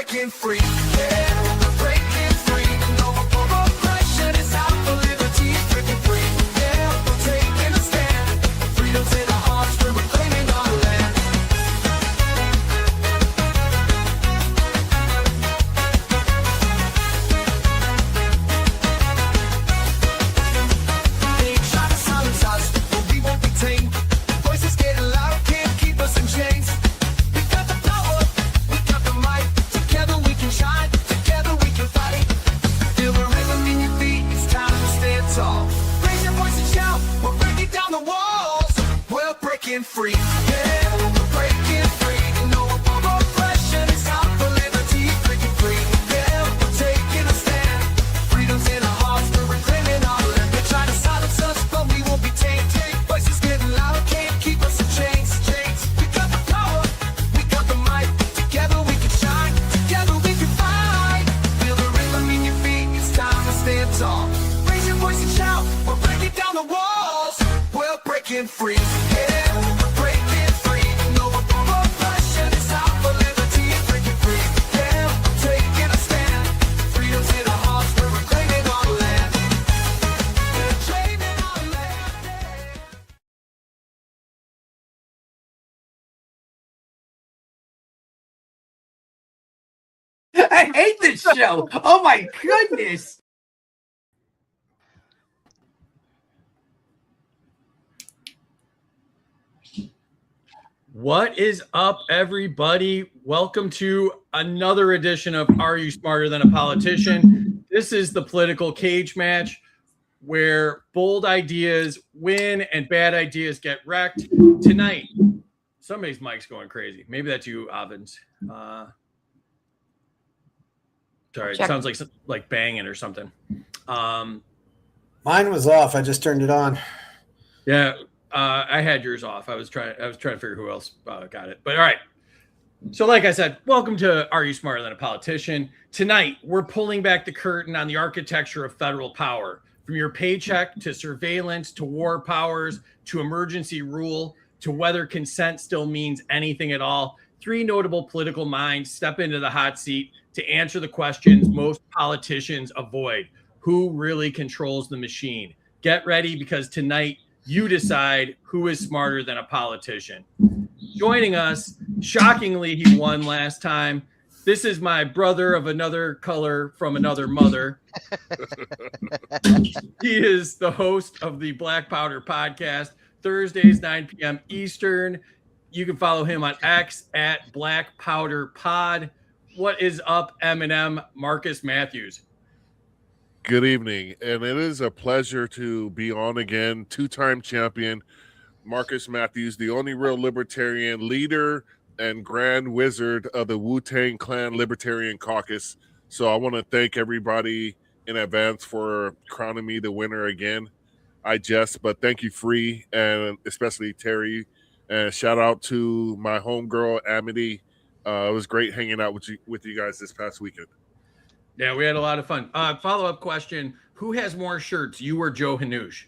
breaking free. Yeah, we're breaking free. No more oppression. It's out for liberty. Breaking free. Yeah, we're taking a stand. Freedom's in our hearts. We're reclaiming our land. They try to silence us, but we won't be tamed. Voices getting louder, can't keep us in chains. We got the power, we got the might. Together we can shine, together we can fight. Feel the rhythm in your feet, it's time to stand tall. Raise your voice and shout, we're breaking down the walls. We're breaking free, yeah, we're breaking free. No more oppression, it's out for liberty. Breaking free, yeah, we're taking a stand. Freedom's in our hearts, we're reclaiming our land. They try to silence us, but we won't be tamed. Voices getting louder, can't keep us in chains. We got the power, we got the might. Together we can shine, together we can fight. Feel the rhythm in your feet, it's time to stand tall. Raise your voice and shout, we're breaking down the walls. We're breaking free, yeah, we're breaking free. No more oppression, it's out for liberty. Breaking free, yeah, we're taking a stand. Freedom's in our hearts, we're reclaiming our land. We're reclaiming our land. I hate this show. Oh my goodness. What is up, everybody? Welcome to another edition of Are You Smarter Than a Politician? This is the political cage match where bold ideas win and bad ideas get wrecked. Tonight, somebody's mic's going crazy. Maybe that's you, Avens. Sorry, Check. it sounds like banging or something. Mine was off. I just turned it on. Yeah, I had yours off. I was trying to figure who else got it. But all right. So like I said, welcome to Are You Smarter Than a Politician? Tonight, we're pulling back the curtain on the architecture of federal power. From your paycheck to surveillance to war powers to emergency rule to whether consent still means anything at all. Three notable political minds step into the hot seat to answer the questions most politicians avoid. Who really controls the machine? Get ready, because tonight you decide who is smarter than a politician. Joining us, shockingly, he won last time. This is my brother of another color from another mother. He is the host of the Black Powder Podcast, Thursdays, 9 p.m. Eastern. You can follow him on X at Black Powder Pod. What is up, Eminem? Marcus Matthews. Good evening, and it is a pleasure to be on again. Two-time champion Marcus Matthews, the only real libertarian leader and grand wizard of the Wu-Tang Clan Libertarian Caucus. So I want to thank everybody in advance for crowning me the winner again. I jest, but thank you, Free, and especially Terry. And shout out to my homegirl, Amity. It was great hanging out with you guys this past weekend. Yeah, we had a lot of fun. Follow-up question. Who has more shirts, you or Joe Hanoush?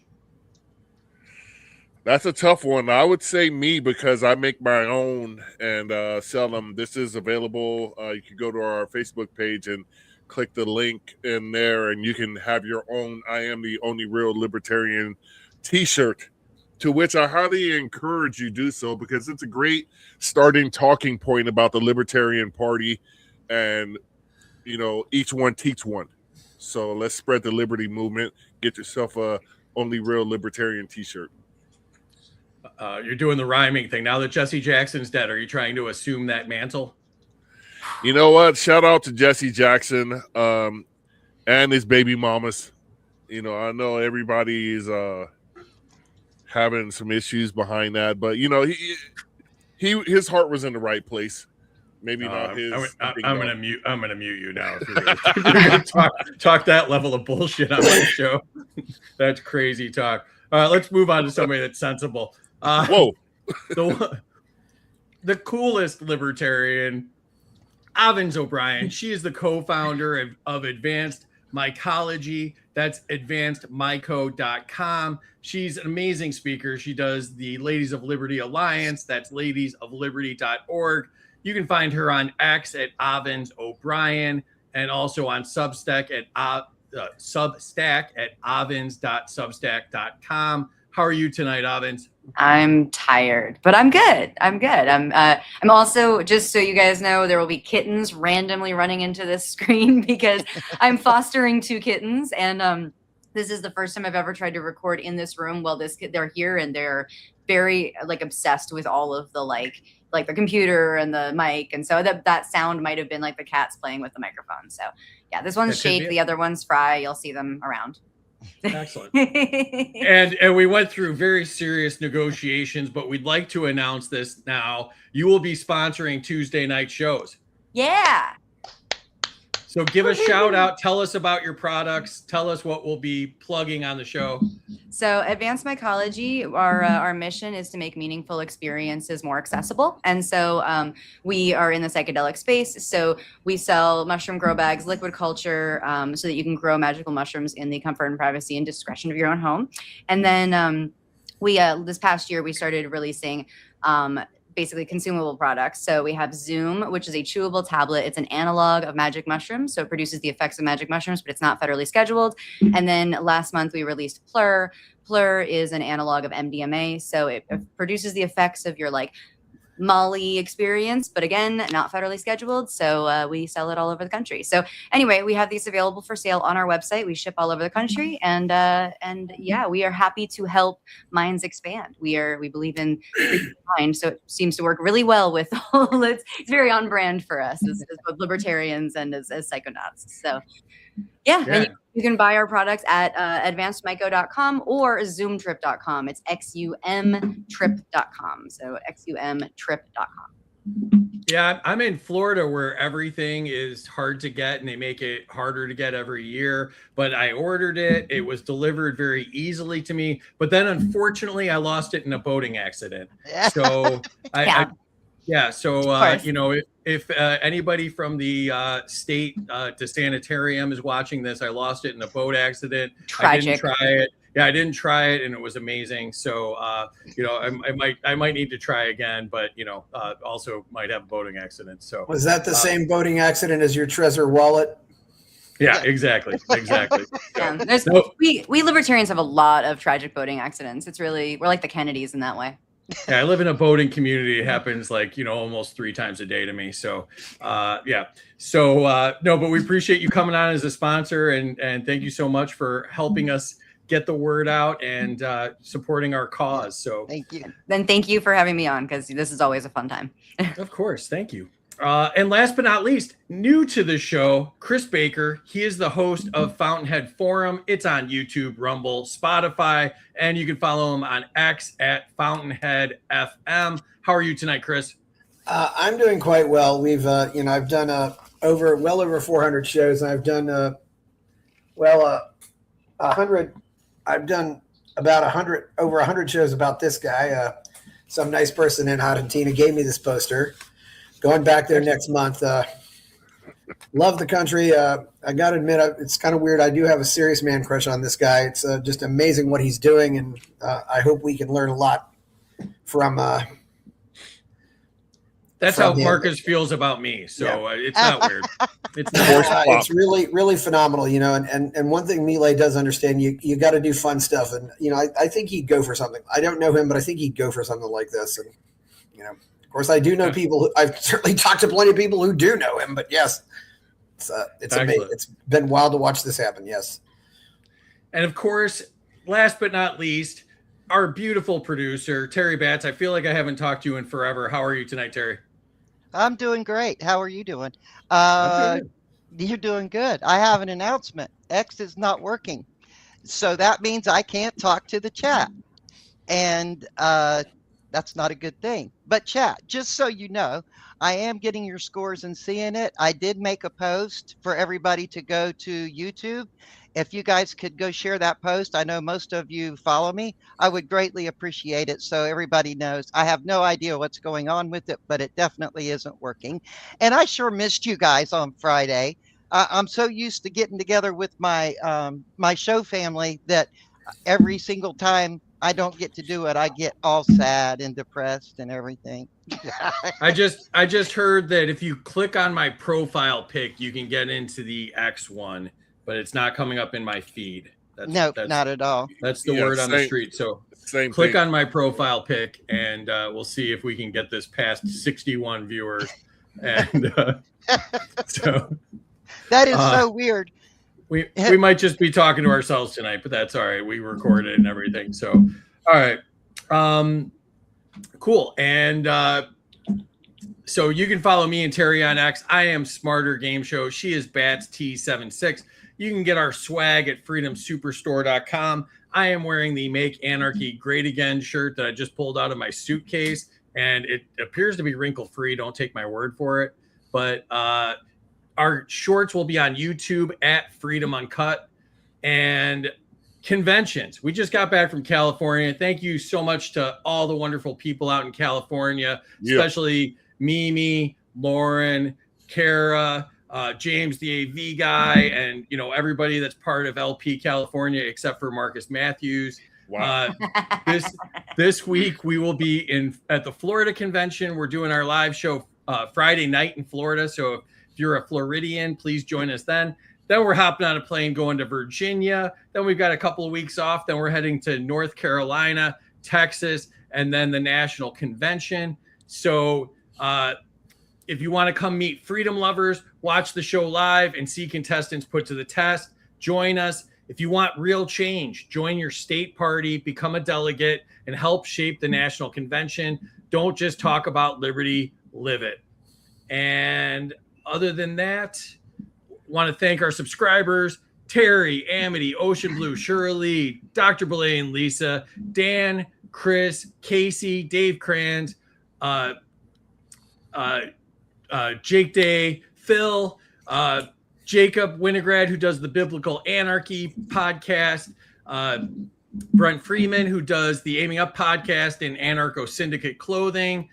That's a tough one. I would say me, because I make my own and sell them. This is available. You can go to our Facebook page and click the link in there, and you can have your own I Am the Only Real Libertarian t-shirt, to which I highly encourage you do so, because it's a great starting talking point about the Libertarian Party, and you know, each one teach one. So let's spread the liberty movement. Get yourself a Only Real Libertarian t-shirt. You're doing the rhyming thing. Now that Jesse Jackson's dead, are you trying to assume that mantle? You know what? Shout out to Jesse Jackson and his baby mamas. You know, I know everybody is having some issues behind that, but you know, his heart was in the right place. Maybe not his. I'm gonna mute you now. If you're gonna talk that level of bullshit on my show. That's crazy talk. Let's move on to somebody that's sensible. Whoa. The coolest libertarian, Avens O'Brien. She is the co-founder of Advanced Mycology. That's advancedmyco.com. She's an amazing speaker. She does the Ladies of Liberty Alliance. That's ladiesofliberty.org. You can find her on X at Avens O'Brien and also on Substack at avens.substack.com. How are you tonight, Avens? I'm tired, but I'm good. I'm also, just so you guys know, there will be kittens randomly running into this screen because I'm fostering 2 kittens, and this is the first time I've ever tried to record in this room while they're here, and they're very like obsessed with all of the like the computer and the mic, and so that sound might have been like the cats playing with the microphone. So yeah, this one's Shake, the other one's Fry. You'll see them around. Excellent. and we went through very serious negotiations, but we'd like to announce this now. You will be sponsoring Tuesday night shows. Yeah. So give a shout out. Tell us about your products. Tell us what we'll be plugging on the show. So Advanced Mycology, our mission is to make meaningful experiences more accessible. And so we are in the psychedelic space. So we sell mushroom grow bags, liquid culture, so that you can grow magical mushrooms in the comfort and privacy and discretion of your own home. And then we this past year, we started releasing basically consumable products. So we have Zoom, which is a chewable tablet. It's an analog of magic mushrooms. So it produces the effects of magic mushrooms, but it's not federally scheduled. And then last month we released Plur. Plur is an analog of MDMA. So it produces the effects of your like Molly experience, but again, not federally scheduled. So we sell it all over the country. So anyway, we have these available for sale on our website. We ship all over the country, and yeah, we are happy to help minds expand. We believe in mind, so it seems to work really well with all. It's very on brand for us as both libertarians and as psychonauts. So yeah. And you can buy our products at advancedmyco.com or zoomtrip.com. It's xumtrip.com. So xumtrip.com. Yeah, I'm in Florida where everything is hard to get and they make it harder to get every year. But I ordered it. It was delivered very easily to me. But then unfortunately, I lost it in a boating accident. So you know, if anybody from the state to sanitarium is watching this, I lost it in a boat accident. Tragic. I didn't try it. Yeah, I didn't try it, and it was amazing. So, you know, I might need to try again, but you know, also might have a boating accident. So, Was that the same boating accident as your Trezor wallet? yeah, exactly. Yeah, we libertarians have a lot of tragic boating accidents. It's really, we're like the Kennedys in that way. Yeah, I live in a boating community. It happens like, you know, almost 3 times a day to me. So, yeah. So, no, but we appreciate you coming on as a sponsor, and thank you so much for helping us get the word out and supporting our cause. So Thank you. Then thank you for having me on, because this is always a fun time. of course, thank you. And last but not least, new to the show, Chris Baker. He is the host of Fountainhead Forum. It's on YouTube, Rumble, Spotify, and you can follow him on X at Fountainhead FM. How are you tonight, Chris? I'm doing quite well. We've, you know, I've done well over 400 shows, and I've done 100. I've done about 100 shows about this guy. Some nice person in Argentina gave me this poster. Going back there next month. Love the country. I got to admit, it's kind of weird. I do have a serious man crush on this guy. It's just amazing what he's doing, and I hope we can learn a lot from. That's from how him. Marcus feels about me. So it's not weird. It's It's really phenomenal, you know. And one thing Milei does understand, you got to do fun stuff, and you know, I think he'd go for something. I don't know him, but I think he'd go for something like this, and you know. Of course, I do know people. I've certainly talked to plenty of people who do know him, but yes, it's amazing. It's been wild to watch this happen. Yes, and of course, last but not least, our beautiful producer Terry Batts. I feel like I haven't talked to you in forever. How are you tonight, Terry? I'm doing great. How are you doing? You're doing good. I have an announcement. X is not working, so that means I can't talk to the chat, and that's not a good thing. But chat, just so you know, I am getting your scores and seeing it. I did make a post for everybody to go to YouTube. If you guys could go share that post, I know most of you follow me. I would greatly appreciate it, so everybody knows. I have no idea what's going on with it, but it definitely isn't working. And I sure missed you guys on Friday. I'm so used to getting together with my my show family that every single time I don't get to do it, I get all sad and depressed and everything. I just heard that if you click on my profile pic, you can get into the X one, but it's not coming up in my feed. No, not at all. That's the word on the street. So click on my profile pic, and we'll see if we can get this past 61 viewers. And so that is so weird. We might just be talking to ourselves tonight, but that's all right. We recorded and everything. So, all right. Cool. And so you can follow me and Terry on X. I am Smarter Game Show. She is Bats T76. You can get our swag at freedomsuperstore.com. I am wearing the Make Anarchy Great Again shirt that I just pulled out of my suitcase, and it appears to be wrinkle-free. Don't take my word for it. But our shorts will be on YouTube at Freedom Uncut. And conventions. We just got back from California. Thank you so much to all the wonderful people out in California, especially Mimi, Lauren, Kara, James, the AV guy, and everybody that's part of LP California, except for Marcus Matthews. Wow. This week we will be at the Florida convention. We're doing our live show Friday night in Florida. So if you're a Floridian, please join us then. Then we're hopping on a plane going to Virginia. Then we've got a couple of weeks off. Then we're heading to North Carolina, Texas, and then the national convention. So if you want to come meet freedom lovers, watch the show live, and see contestants put to the test, join us. If you want real change, join your state party, become a delegate, and help shape the national convention. Don't just talk about liberty, live it. And other than that, want to thank our subscribers: Terry, Amity, Ocean Blue, Shirley, Dr. Belay and Lisa, Dan, Chris, Casey, Dave Crans, Jake Day, Phil, Jacob Winograd, who does the Biblical Anarchy podcast, Brent Freeman, who does the Aiming Up podcast and Anarcho Syndicate Clothing,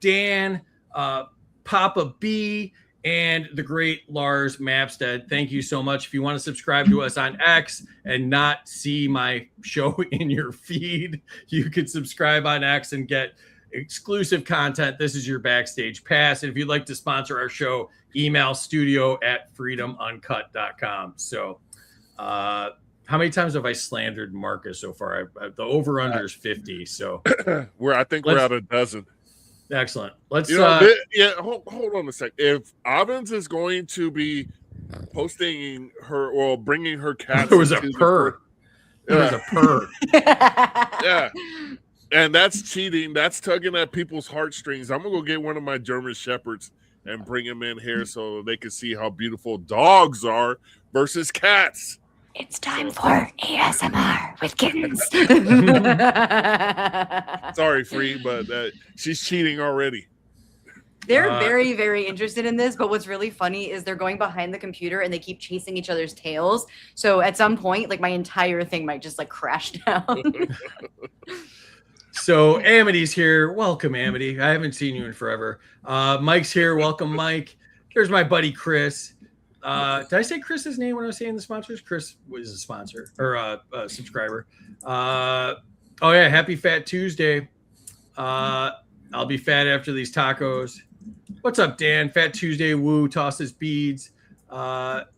Dan, Papa B, and the great Lars Mapstead. Thank you so much. If you want to subscribe to us on X and not see my show in your feed, you can subscribe on X and get exclusive content. This is your backstage pass. And if you'd like to sponsor our show, email studio@freedomuncut.com. So how many times have I slandered Marcus so far? The over-under is 50. So I think we're at a dozen. Excellent. Let's hold on a sec. If Avens is going to be posting her or bringing her cats, there was a purr. There was a purr. Yeah. And that's cheating. That's tugging at people's heartstrings. I'm gonna go get one of my German shepherds and bring him in here so they can see how beautiful dogs are versus cats. It's time for ASMR with kittens. Sorry, Free, but she's cheating already. They're very, very interested in this, but what's really funny is they're going behind the computer and they keep chasing each other's tails. So at some point, like my entire thing might just like crash down. So Amity's here. Welcome, Amity. I haven't seen you in forever. Mike's here. Welcome, Mike. Here's my buddy Chris. Did I say Chris's name when I was saying the sponsors? Chris was a sponsor or a subscriber. Oh yeah, happy Fat Tuesday. I'll be fat after these tacos. What's up, Dan? Fat Tuesday. Woo tosses beads. What's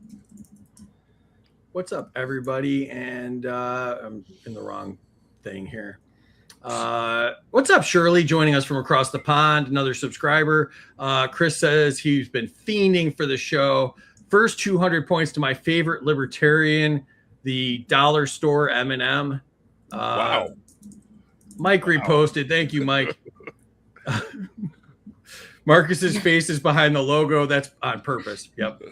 up, everybody? And I'm in the wrong thing here. What's up, Shirley, joining us from across the pond, another subscriber. Chris says he's been fiending for the show. First 200 points to my favorite libertarian, the dollar store M&M. Wow. Mike reposted. Thank you, Mike. Marcus's face is behind the logo. That's on purpose. Yep.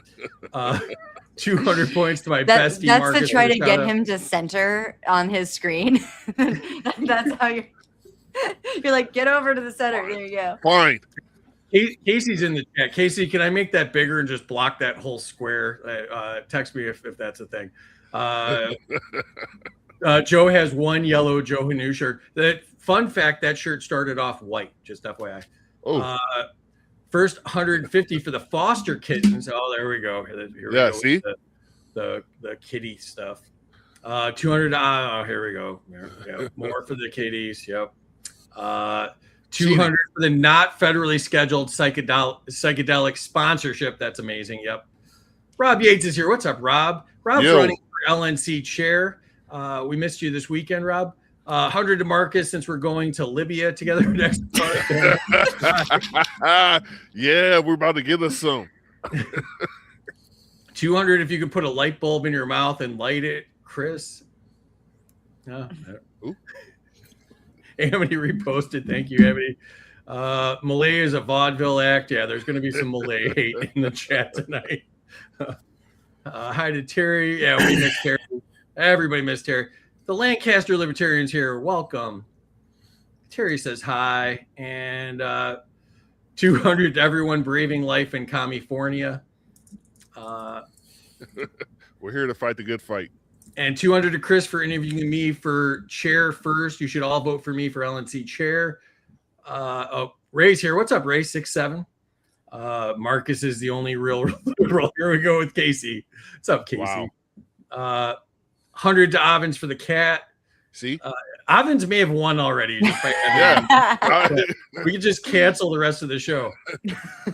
200 points to my bestie. That's Marcus, to try to get him to center on his screen. That's how you're like, get over to the center. There you go. Fine. Casey's in the chat. Casey, can I make that bigger and just block that whole square? Text me if that's a thing. Joe has one yellow Joe Hanu shirt. That fun fact, that shirt started off white, just FYI. Oh. First 150 for the foster kittens. Oh, there we go. Here we go see the kitty stuff. 200. Oh, here we go. Yep. More for the kiddies. Yep. 200 for the not federally scheduled psychedelic sponsorship. That's amazing. Yep. Rob Yates is here. What's up, Rob? Rob's running for LNC chair. We missed you this weekend, Rob. 100 to Marcus, since we're going to Libya together next month. Yeah, we're about to get us some. 200 if you can put a light bulb in your mouth and light it, Chris. Amity reposted. Thank you, Amity. Malay is a vaudeville act. Yeah, there's going to be some Malay hate in the chat tonight. Hi to Terry. Yeah, we missed Terry. Everybody missed Terry. The Lancaster Libertarians here. Welcome. Terry says hi. And 200 to everyone braving life in California. We're here to fight the good fight. And 200 to Chris for interviewing me for chair first. You should all vote for me for LNC chair. Ray's here. What's up, Ray? 6'7". Marcus is the only real liberal. Here we go with Casey. What's up, Casey? Wow. 100 to Avens for the cat. See? Avens may have won already. Yeah. We could just cancel the rest of the show.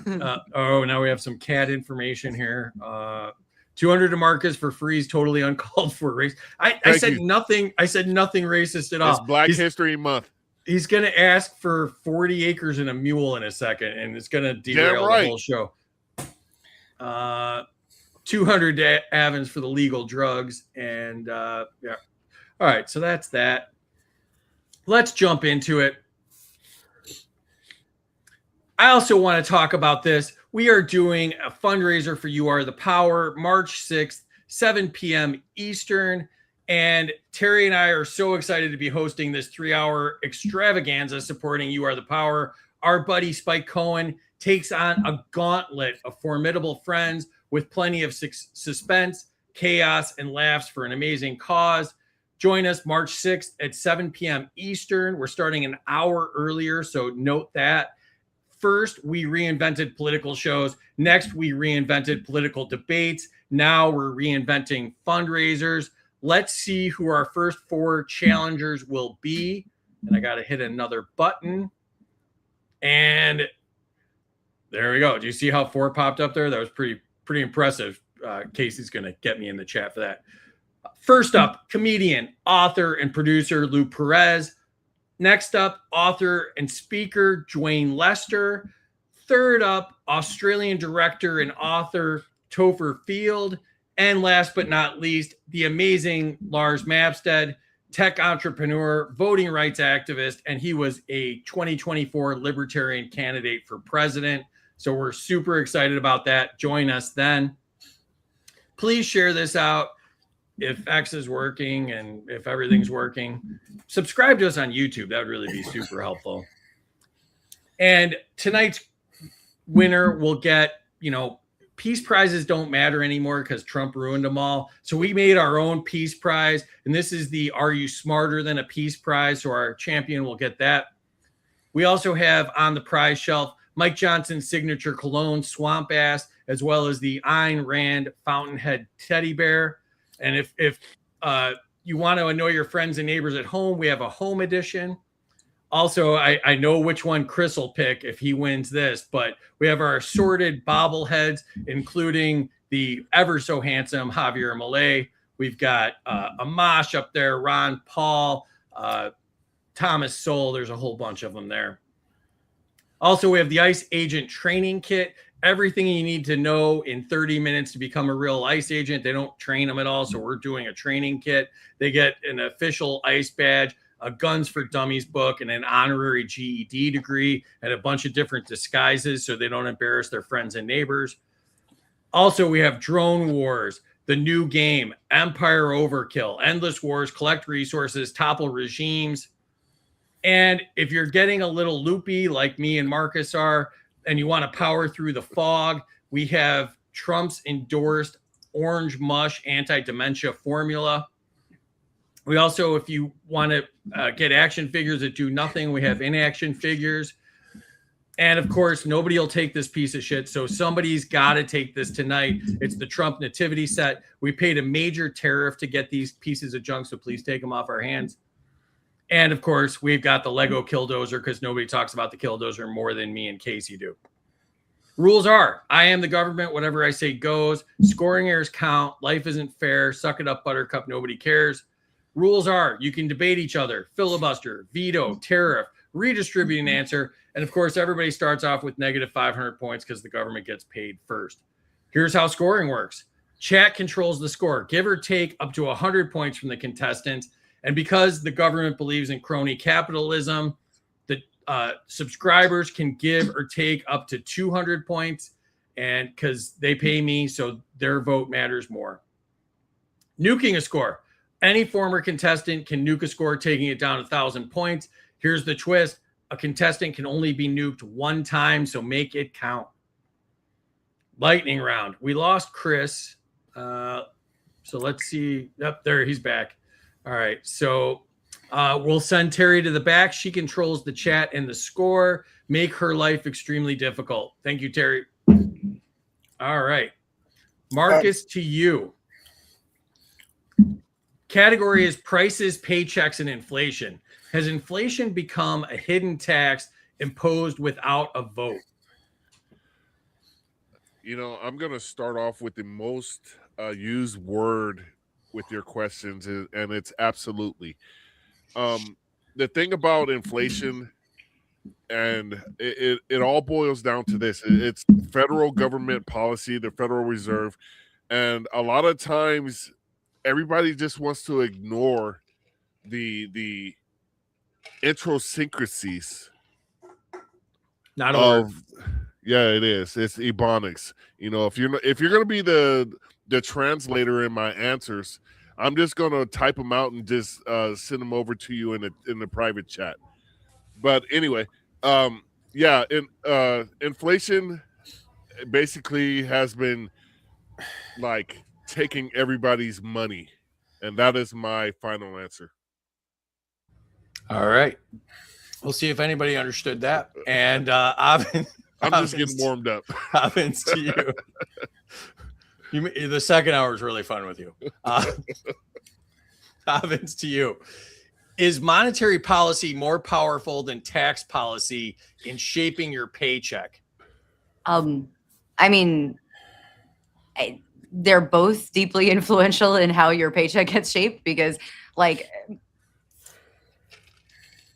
Now we have some cat information here. 200 to Marcus for Freeze, totally uncalled for race. I said nothing. I said nothing racist at all. It's Black History Month. He's going to ask for 40 acres and a mule in a second, and it's going to derail the whole show. 200 to Avens for the legal drugs. And yeah. All right. So that's that. Let's jump into it. I also want to talk about this. We are doing a fundraiser for You Are the Power, March 6th, 7 p.m. Eastern. And Terry and I are so excited to be hosting this 3-hour extravaganza supporting You Are the Power. Our buddy Spike Cohen takes on a gauntlet of formidable friends with plenty of suspense, chaos, and laughs for an amazing cause. Join us March 6th at 7 p.m. Eastern. We're starting an hour earlier, so note that. First, we reinvented political shows. Next, we reinvented political debates. Now we're reinventing fundraisers. Let's see who our first 4 challengers will be. And I got to hit another button. And there we go. Do you see how 4 popped up there? That was pretty impressive. Casey's going to get me in the chat for that. First up, comedian, author, and producer Lou Perez. Next up, author and speaker Dwayne Lester. Third up, Australian director and author Topher Field. And last but not least, the amazing Lars Mapstead, tech entrepreneur, voting rights activist, and he was a 2024 Libertarian candidate for president. So we're super excited about that. Join us then. Please share this out. If X is working and if everything's working, subscribe to us on YouTube. That would really be super helpful. And tonight's winner will get, peace prizes don't matter anymore because Trump ruined them all. So we made our own peace prize. And this is the Are You Smarter Than a Peace Prize? So our champion will get that. We also have on the prize shelf Mike Johnson's signature cologne, Swamp Ass, as well as the Ayn Rand Fountainhead teddy bear. And if you want to annoy your friends and neighbors at home, we have a home edition. Also, I know which one Chris will pick if he wins this, but we have our assorted bobbleheads, including the ever so handsome Javier Milei. We've got Amash up there, Ron Paul, Thomas Sowell. There's a whole bunch of them there. Also, we have the ICE agent training kit. Everything you need to know in 30 minutes to become a real ICE agent. They don't train them at all, so we're doing a training kit. They get an official ICE badge, a Guns for Dummies book, and an honorary GED degree, and a bunch of different disguises so they don't embarrass their friends and neighbors. Also, we have Drone Wars, the new game, Empire Overkill, Endless Wars, collect resources, topple regimes. And if you're getting a little loopy like me and Marcus are, and you want to power through the fog, we have Trump's endorsed Orange Mush anti-dementia formula. We also, if you want to get action figures that do nothing, we have inaction figures. And of course, nobody will take this piece of shit. So somebody's got to take this tonight. It's the Trump nativity set. We paid a major tariff to get these pieces of junk. So please take them off our hands. And of course, we've got the Lego Killdozer because nobody talks about the Killdozer more than me and Casey do. Rules are, I am the government. Whatever I say goes. Scoring errors count. Life isn't fair. Suck it up, Buttercup. Nobody cares. Rules are, you can debate each other, filibuster, veto, tariff, redistribute an answer. And of course, everybody starts off with negative 500 points because the government gets paid first. Here's how scoring works. Chat controls the score, give or take up to 100 points from the contestants. And because the government believes in crony capitalism, the subscribers can give or take up to 200 points, and because they pay me, so their vote matters more. Nuking a score. Any former contestant can nuke a score, taking it down 1,000 points. Here's the twist. A contestant can only be nuked one time, so make it count. Lightning round. We lost Chris. So let's see. Yep, there, he's back. All right, so we'll send Terry to the back. She controls the chat and the score. Make her life extremely difficult. Thank you, Terry. All right. Marcus, to you. Category is prices, paychecks, and inflation. Has inflation become a hidden tax imposed without a vote? You know, I'm going to start off with the most used word with your questions, and it's absolutely. The thing about inflation, and it all boils down to this. It's federal government policy, the Federal Reserve, and a lot of times everybody just wants to ignore the idiosyncrasies Not of yeah, it is. It's ebonics. You know, if you're gonna be the translator in my answers, I'm just gonna type them out and just send them over to you in the private chat. But anyway, yeah, inflation basically has been like taking everybody's money, and that is my final answer. All right. We'll see if anybody understood that. And Avens, I'm just getting warmed up. Avens, to you. The second hour is really fun with you. Avens, to you. Is monetary policy more powerful than tax policy in shaping your paycheck? I mean, they're both deeply influential in how your paycheck gets shaped because, like,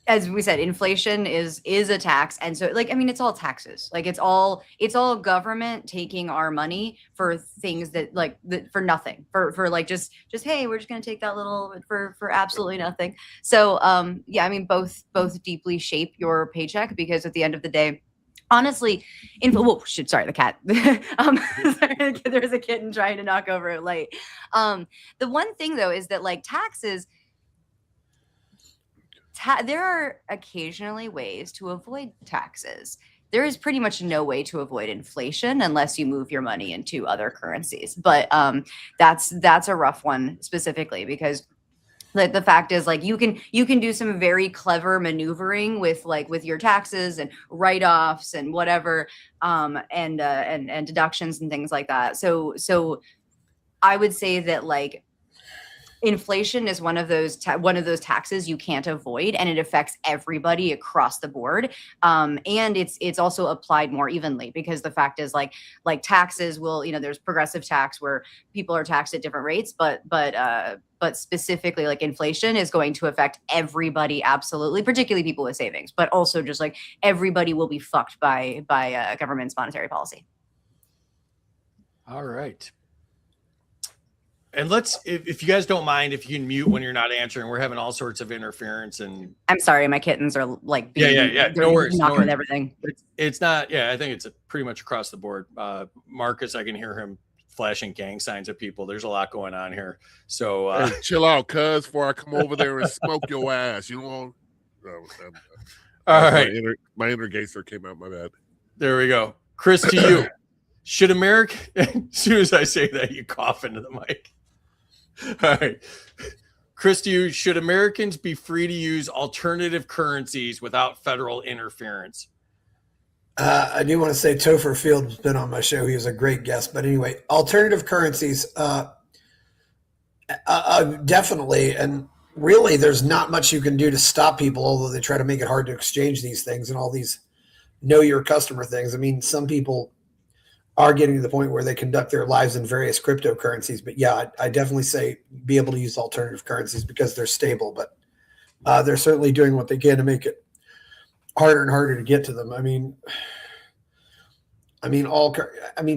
as we said, inflation is a tax, and so, like, I mean, it's all taxes. Like, it's all government taking our money for things that, like, for nothing, for like just hey, we're just gonna take that little for absolutely nothing. So yeah, I mean, both deeply shape your paycheck because at the end of the day, honestly, whoa, shit, sorry, the cat. Sorry, there's a kitten trying to knock over a light. The one thing though is that, like, taxes. There are occasionally ways to avoid taxes. There is pretty much no way to avoid inflation unless you move your money into other currencies. But that's a rough one specifically because the fact is, like, you can do some very clever maneuvering with your taxes and write-offs and whatever, and deductions and things like that. So I would say that, like, inflation is one of those taxes you can't avoid, and it affects everybody across the board. And it's also applied more evenly because the fact is, like taxes will, there's progressive tax where people are taxed at different rates, but specifically, like, inflation is going to affect everybody absolutely, particularly people with savings, but also just, like, everybody will be fucked by government's monetary policy. All right. And let's, if you guys don't mind, if you can mute when you're not answering, we're having all sorts of interference. And I'm sorry, my kittens are like, yeah. No worries. Knocking with everything. It's not. Yeah, I think it's pretty much across the board. Marcus, I can hear him flashing gang signs at people. There's a lot going on here. So hey, chill out, cuz, before I come over there and smoke your ass. You know. All right. My inner gangster came out. My bad. There we go. Chris, to you. Should America? As soon as I say that, you cough into the mic. All right. Chris, to you, should Americans be free to use alternative currencies without federal interference? I do want to say Topher Field's been on my show. He was a great guest. But anyway, alternative currencies, definitely. And really, there's not much you can do to stop people, although they try to make it hard to exchange these things and all these know your customer things. I mean, some people are getting to the point where they conduct their lives in various cryptocurrencies. But yeah, I definitely say be able to use alternative currencies because they're stable. But they're certainly doing what they can to make it harder and harder to get to them. I mean,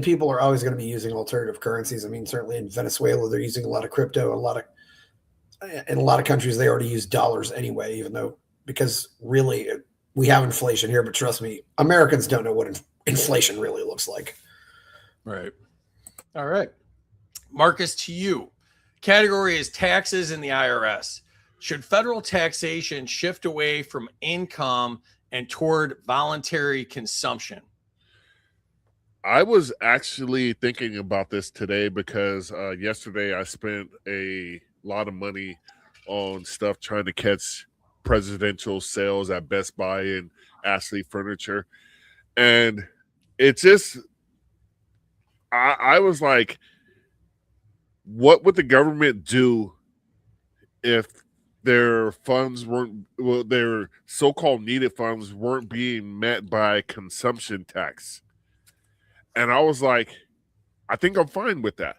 people are always going to be using alternative currencies. I mean, certainly in Venezuela, they're using a lot of crypto. In a lot of countries, they already use dollars anyway, even though, because really we have inflation here, but trust me, Americans don't know what inflation really looks like. Right. All right. Marcus, to you. Category is taxes in the IRS. Should federal taxation shift away from income and toward voluntary consumption? I was actually thinking about this today because yesterday I spent a lot of money on stuff trying to catch presidential sales at Best Buy and Ashley Furniture. And it just, I was like, what would the government do if their funds their so-called needed funds weren't being met by consumption tax? And I was like, I think I'm fine with that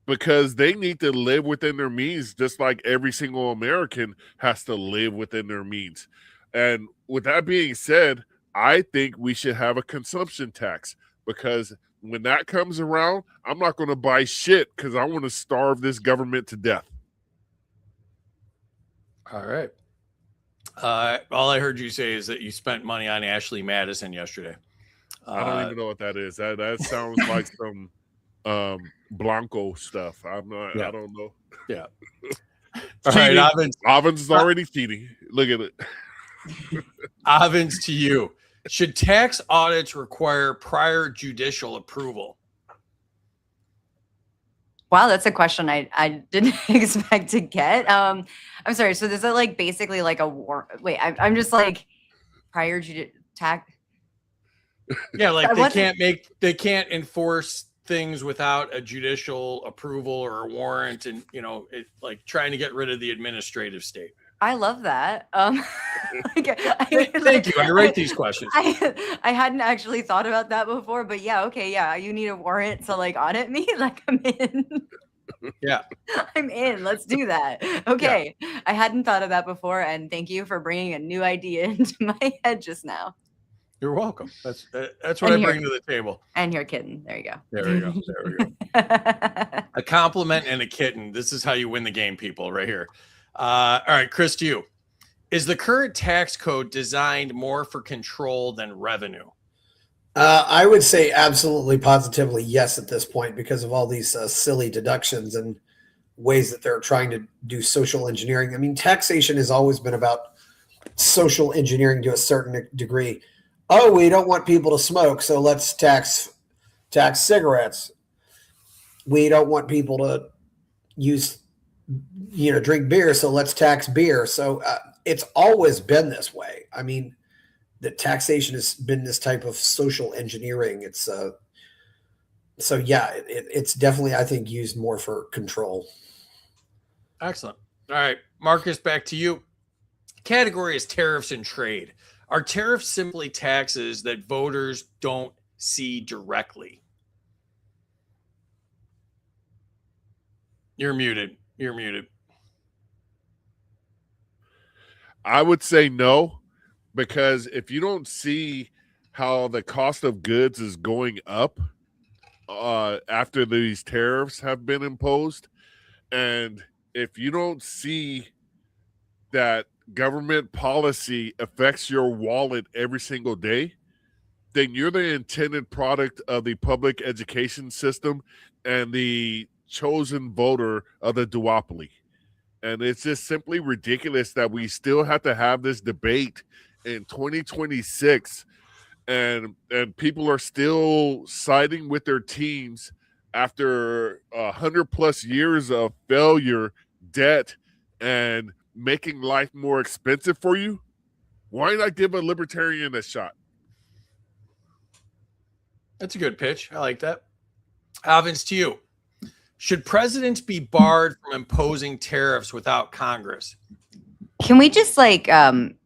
because they need to live within their means, just like every single American has to live within their means. And with that being said, I think we should have a consumption tax because when that comes around, I'm not going to buy shit because I want to starve this government to death. All right. All I heard you say is that you spent money on Ashley Madison yesterday. I don't even know what that is. That sounds like some Blanco stuff. I'm not. Yeah. I don't know. Yeah. All right, Avens is already cheating. Look at it. Avens, to you. Should tax audits require prior judicial approval? Wow, that's a question I didn't expect to get. I'm sorry. So is it like basically like a war? Wait, I'm just like prior tax. Yeah, like they can't enforce things without a judicial approval or a warrant, and like trying to get rid of the administrative state. I love that. Thank you. I write these questions. I hadn't actually thought about that before, but yeah, okay, yeah. You need a warrant to like audit me? Like I'm in. Yeah. I'm in. Let's do that. Okay. Yeah. I hadn't thought of that before, and thank you for bringing a new idea into my head just now. You're welcome. That's what I bring to the table. And you're kidding. There you go. There we go. A compliment and a kitten. This is how you win the game, people, right here. All right, Chris, to you. Is the current tax code designed more for control than revenue? I would say absolutely, positively yes at this point because of all these silly deductions and ways that they're trying to do social engineering. I mean, taxation has always been about social engineering to a certain degree. Oh, we don't want people to smoke, so let's tax cigarettes. We don't want people to drink beer, so let's tax beer. So it's always been this way. I mean, the taxation has been this type of social engineering. It's it's definitely, I think, used more for control. Excellent. All right, Marcus, back to you. Category is tariffs and trade. Are tariffs simply taxes that voters don't see directly? You're muted. I would say no, because if you don't see how the cost of goods is going up after these tariffs have been imposed, and if you don't see that government policy affects your wallet every single day, then you're the intended product of the public education system and the chosen voter of the duopoly. And it's just simply ridiculous that we still have to have this debate in 2026 and people are still siding with their teams after 100+ years of failure, debt, and making life more expensive for you. Why not give a libertarian a shot? That's a good pitch. I like that. Avens, to you. Should presidents be barred from imposing tariffs without Congress? Can we just end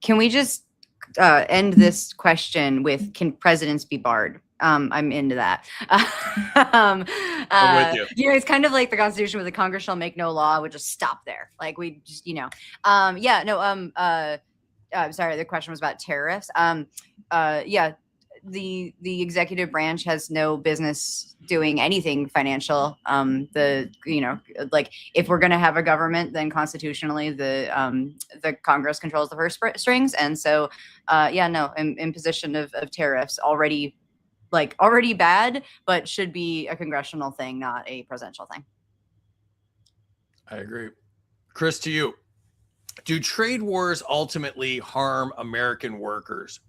this question with, can presidents be barred? I'm into that. I'm with you. It's kind of like the Constitution where the Congress shall make no law, would just stop there. Like we just, sorry, the question was about tariffs. The executive branch has no business doing anything financial. If we're going to have a government, then constitutionally the Congress controls the purse strings. And so, imposition of tariffs already bad, but should be a congressional thing, not a presidential thing. I agree. Chris, to you. Do trade wars ultimately harm American workers?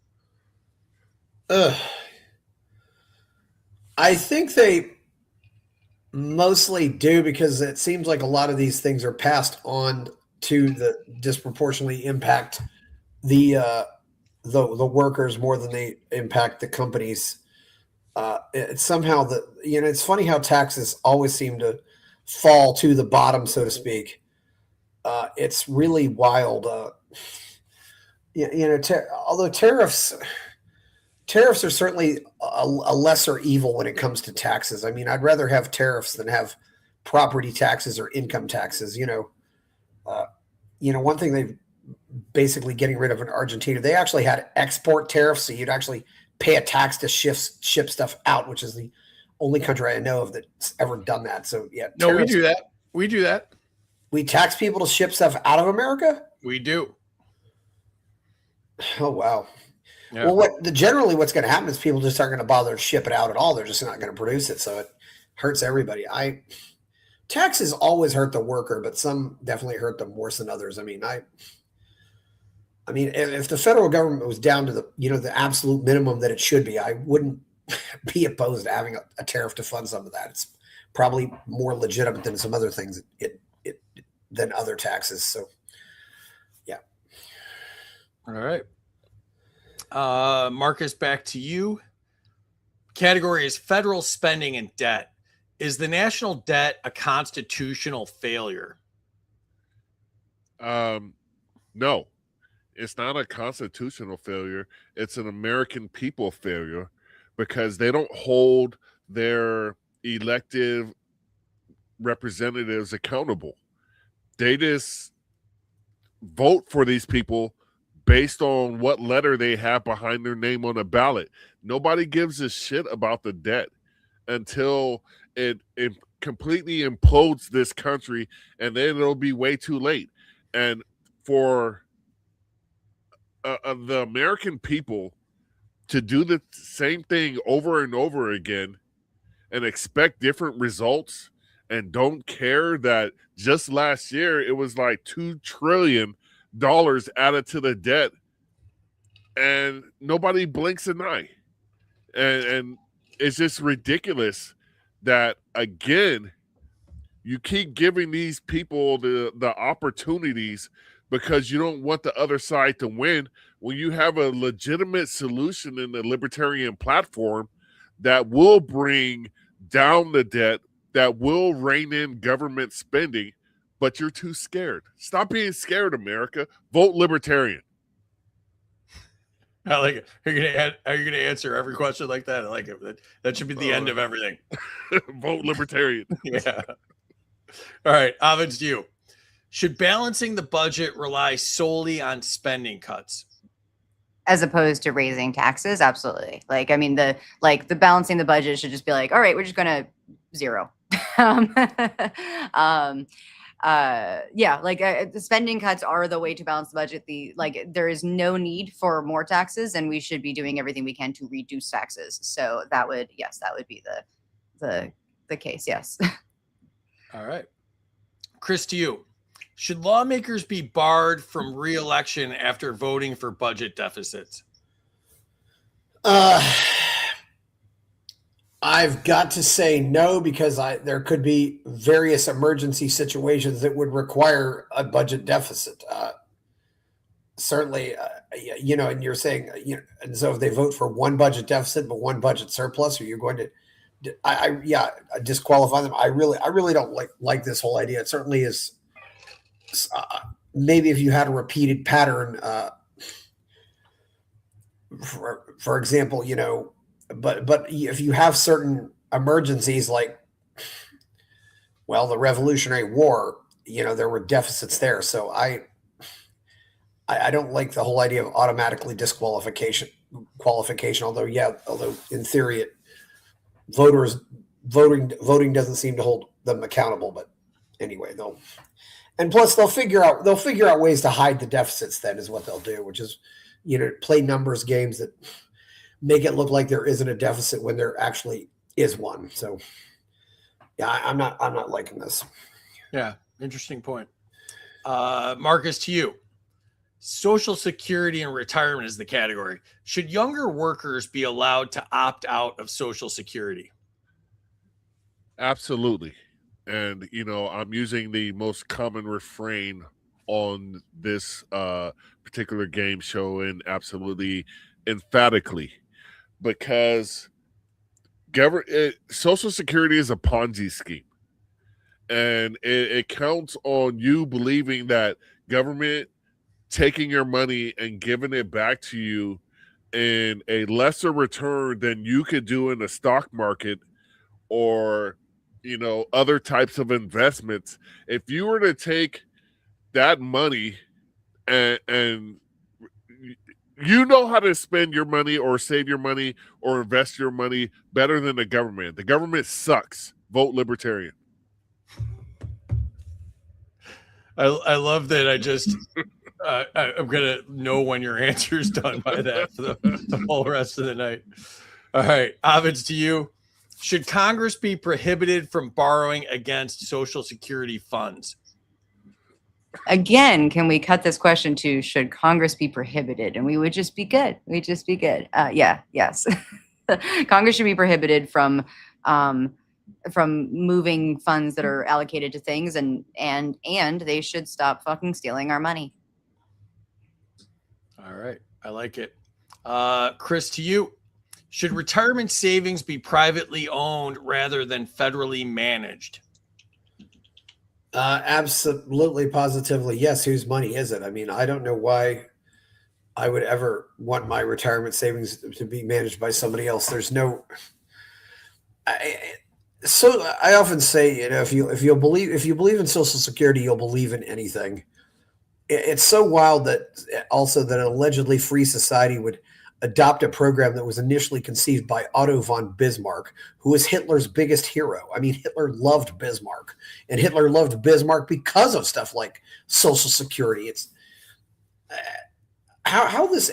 I think they mostly do, because it seems like a lot of these things are passed on to the disproportionately impact the workers more than they impact the companies. It's somehow it's funny how taxes always seem to fall to the bottom, so to speak. It's really wild. Although tariffs are certainly a lesser evil when it comes to taxes. I mean, I'd rather have tariffs than have property taxes or income taxes. One thing they've basically getting rid of in Argentina, they actually had export tariffs, so you'd actually pay a tax to ship stuff out, which is the only country I know of that's ever done that. So yeah, no, we do that. We do that. We tax people to ship stuff out of America. We do. Oh wow. Yeah. Well, generally what's going to happen is people just aren't going to bother to ship it out at all. They're just not going to produce it, so it hurts everybody. Taxes always hurt the worker, but some definitely hurt them worse than others. I mean, if the federal government was down to the absolute minimum that it should be, I wouldn't be opposed to having a tariff to fund some of that. It's probably more legitimate than some other things than other taxes. So, yeah. All right. Marcus, back to you. Category is federal spending and debt. Is the national debt a constitutional failure? No, it's not a constitutional failure. It's an American people failure, because they don't hold their elected representatives accountable. They just vote for these people based on what letter they have behind their name on a ballot. Nobody gives a shit about the debt until it completely implodes this country, and then it'll be way too late. And for the American people to do the same thing over and over again and expect different results, and don't care that just last year it was like $2 trillion added to the debt, and nobody blinks an eye. And it's just ridiculous that, again, you keep giving these people the opportunities because you don't want the other side to win, when you have a legitimate solution in the libertarian platform that will bring down the debt, that will rein in government spending, but you're too scared. Stop being scared, America. Vote libertarian. I like it. Are you gonna answer every question like that? I like it. That should be the end of everything. Vote libertarian. Yeah. All right, Avens, to you. Should balancing the budget rely solely on spending cuts? As opposed to raising taxes? Absolutely. The balancing the budget should just be like, all right, we're just gonna zero. The spending cuts are the way to balance the budget. There is no need for more taxes, and we should be doing everything we can to reduce taxes. So that would be the case. Yes. All right. Chris, to you. Should lawmakers be barred from re-election after voting for budget deficits? I've got to say no, because there could be various emergency situations that would require a budget deficit. certainly, and you're saying, and so if they vote for one budget deficit but one budget surplus, are you going to, disqualify them? I really don't like this whole idea. It certainly is. Maybe if you had a repeated pattern, for example, but if you have certain emergencies like, well, the Revolutionary War, there were deficits there. So I don't like the whole idea of automatically qualification. Although in theory, voting doesn't seem to hold them accountable. But anyway, they'll figure out ways to hide the deficits. Then is what they'll do, which is, play numbers games that make it look like there isn't a deficit when there actually is one. So yeah, I'm not liking this. Yeah, interesting point. Marcus, to you. Social Security and retirement is the category. Should younger workers be allowed to opt out of Social Security? Absolutely. And, I'm using the most common refrain on this particular game show, and absolutely emphatically, because Social Security is a Ponzi scheme. And it counts on you believing that government taking your money and giving it back to you in a lesser return than you could do in the stock market or, other types of investments. If you were to take that money and you know how to spend your money or save your money or invest your money better than the government. The government sucks. Vote libertarian. I love that. I just I'm gonna know when your answer is done by that for the whole rest of the night. All right, Avens, to you. Should Congress be prohibited from borrowing against Social Security funds? Again, can we cut this question to should Congress be prohibited? And we would just be good. We'd just be good. Yes. Congress should be prohibited from moving funds that are allocated to things, and they should stop fucking stealing our money. All right. I like it. Chris, to you. Should retirement savings be privately owned rather than federally managed? Absolutely, positively. Yes. Whose money is it? I mean, I don't know why I would ever want my retirement savings to be managed by somebody else. There's no, so I often say, if you believe in Social Security, you'll believe in anything. It's so wild that an allegedly free society would adopt a program that was initially conceived by Otto von Bismarck, who was Hitler's biggest hero. I mean, Hitler loved Bismarck, and Hitler loved Bismarck because of stuff like Social Security. It's how this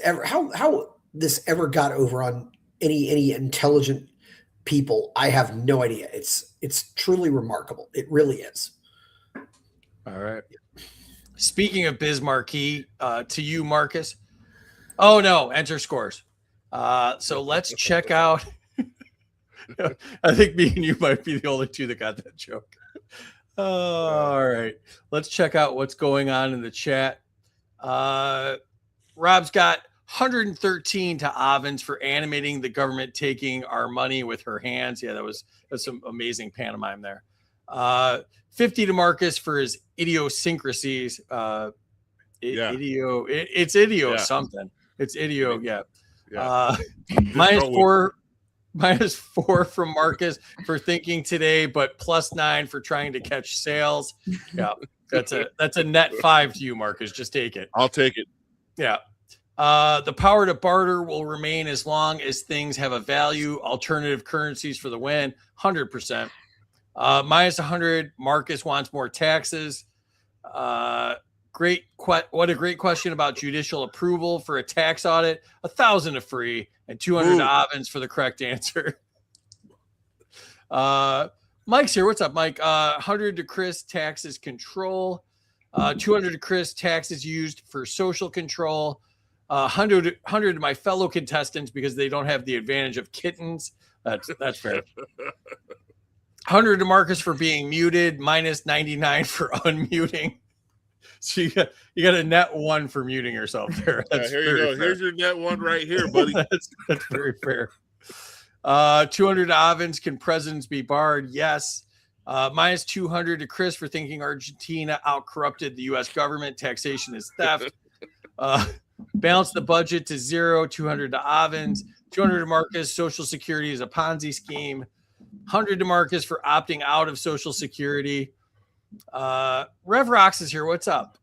ever got over on any intelligent people. I have no idea. It's truly remarkable. It really is. All right. Speaking of Bismarcky, to you, Marcus. Oh no, enter scores. So let's check out. I think me and you might be the only two that got that joke. All right. Let's check out what's going on in the chat. Rob's got 113 to Avens for animating the government taking our money with her hands. Yeah, that's some amazing pantomime there. 50 to Marcus for his idiosyncrasies. It's idio something. It's idio, yeah. -4 from Marcus for thinking today, but +9 for trying to catch sales. Yeah, that's a net 5 to you, Marcus. Just take it. I'll take it. Yeah. The power to barter will remain as long as things have a value. Alternative currencies for the win, 100%. -100. Marcus wants more taxes. What a great question about judicial approval for a tax audit. 1,000 to free and 200 to Avens for the correct answer. Mike's here. What's up, Mike? 100 to Chris, taxes control. 200 to Chris, taxes used for social control. 100 to my fellow contestants because they don't have the advantage of kittens. That's fair. 100 to Marcus for being muted. -99 for unmuting. So you got a net 1 for muting yourself there. That's here you very go. fair. Here's your net 1 right here, buddy. that's very fair. 200 to Avens. Can presidents be barred? Yes. Minus 200 to Chris for thinking Argentina out-corrupted the U.S. government. Taxation is theft. Balance the budget to 0. 200 to Avens. 200 to Marcus. Social Security is a Ponzi scheme. 100 to Marcus for opting out of Social Security. Rev Rocks is here. What's up?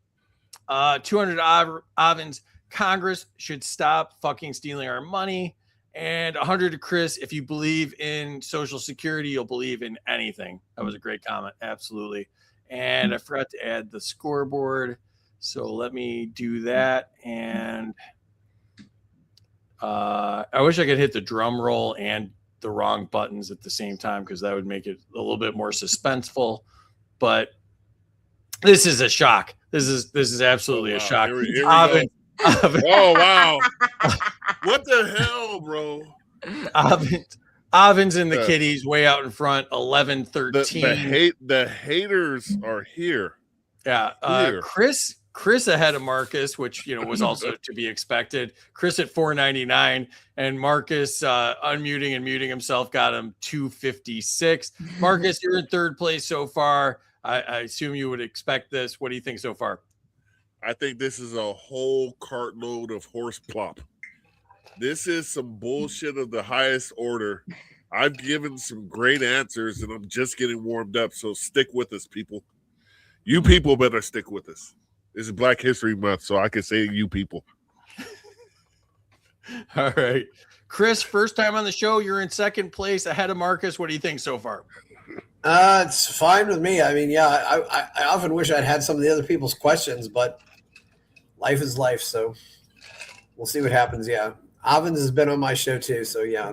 200 to Avens. Congress should stop fucking stealing our money. And 100 to Chris. If you believe in Social Security, you'll believe in anything. That was a great comment. Absolutely. And I forgot to add the scoreboard. So let me do that. And I wish I could hit the drum roll and the wrong buttons at the same time, because that would make it a little bit more suspenseful. But this is a shock. This is absolutely a shock. Here we go. Oh, wow. What the hell, bro? Avens and the Kitties way out in front, 11-13. The haters are here. Yeah. Chris ahead of Marcus, which was also to be expected. Chris at 499, and Marcus unmuting and muting himself got him 256. Marcus, you're in third place so far. I assume you would expect this. What do you think so far? I think this is a whole cartload of horse plop. This is some bullshit of the highest order. I've given some great answers, and I'm just getting warmed up. So stick with us, people. You people better stick with us. This is Black History Month, so I can say you people. All right. Chris, first time on the show. You're in second place ahead of Marcus. What do you think so far? It's fine with me. I mean, yeah, I often wish I'd had some of the other people's questions, but life is life, so we'll see what happens. Yeah. Avens has been on my show too, so yeah.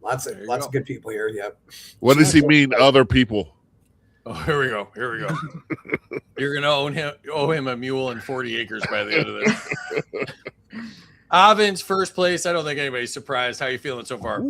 Lots of good people here. Yeah. What does he mean, other people? Oh, here we go. You're gonna owe him a mule and 40 acres by the end of this. Avens first place. I don't think anybody's surprised. How you feeling so far?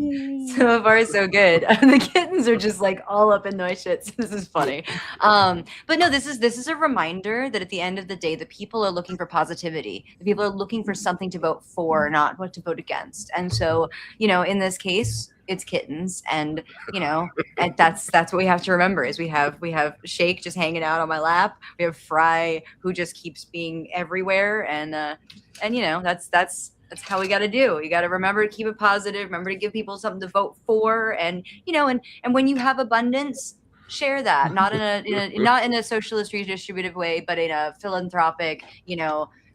So far, so good. The kittens are just like all up in my shit. So this is funny. But no, this is a reminder that at the end of the day, the people are looking for positivity. The people are looking for something to vote for, not what to vote against. And so, in this case, it's kittens, and and that's what we have to remember is we have Shake just hanging out on my lap. We have Fry who just keeps being everywhere, and that's how we got to do. You got to remember to keep it positive. Remember to give people something to vote for, and and when you have abundance, share that. Not in a socialist redistributive way, but in a philanthropic,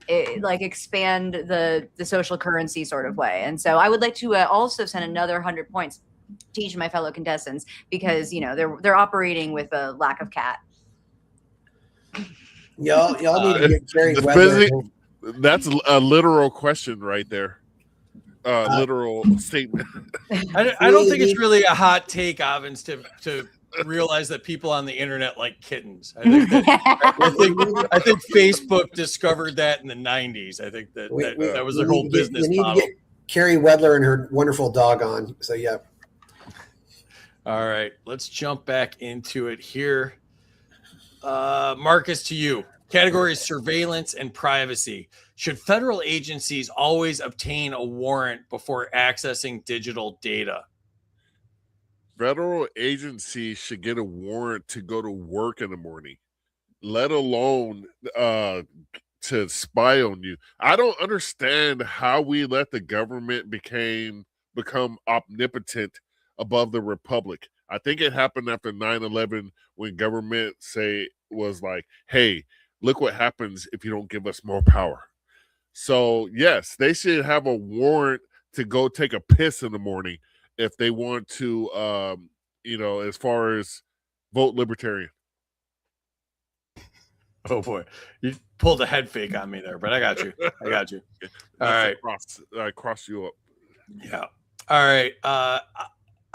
expand the social currency sort of way. And so I would like to also send another 100 points to each of my fellow contestants, because they're operating with a lack of cat. Y'all need to get Carrie Weather. That's a literal question right there. Literal statement. I don't think it's really a hot take, Avens, to realize that people on the internet like kittens. I think Facebook discovered that in the 90s. I think that was their whole business model. To get Carrie Wedler and her wonderful dog on. So yeah. All right, let's jump back into it here. Marcus, to you. Categories: surveillance and privacy. Should federal agencies always obtain a warrant before accessing digital data? Federal agencies should get a warrant to go to work in the morning, let alone to spy on you. I don't understand how we let the government become omnipotent above the republic. I think it happened after 9/11 when government was like, hey, look what happens if you don't give us more power. So yes, they should have a warrant to go take a piss in the morning if they want to, as far as vote libertarian. Oh boy, you pulled a head fake on me there, but I got you. All right, I crossed you up. Yeah. All right,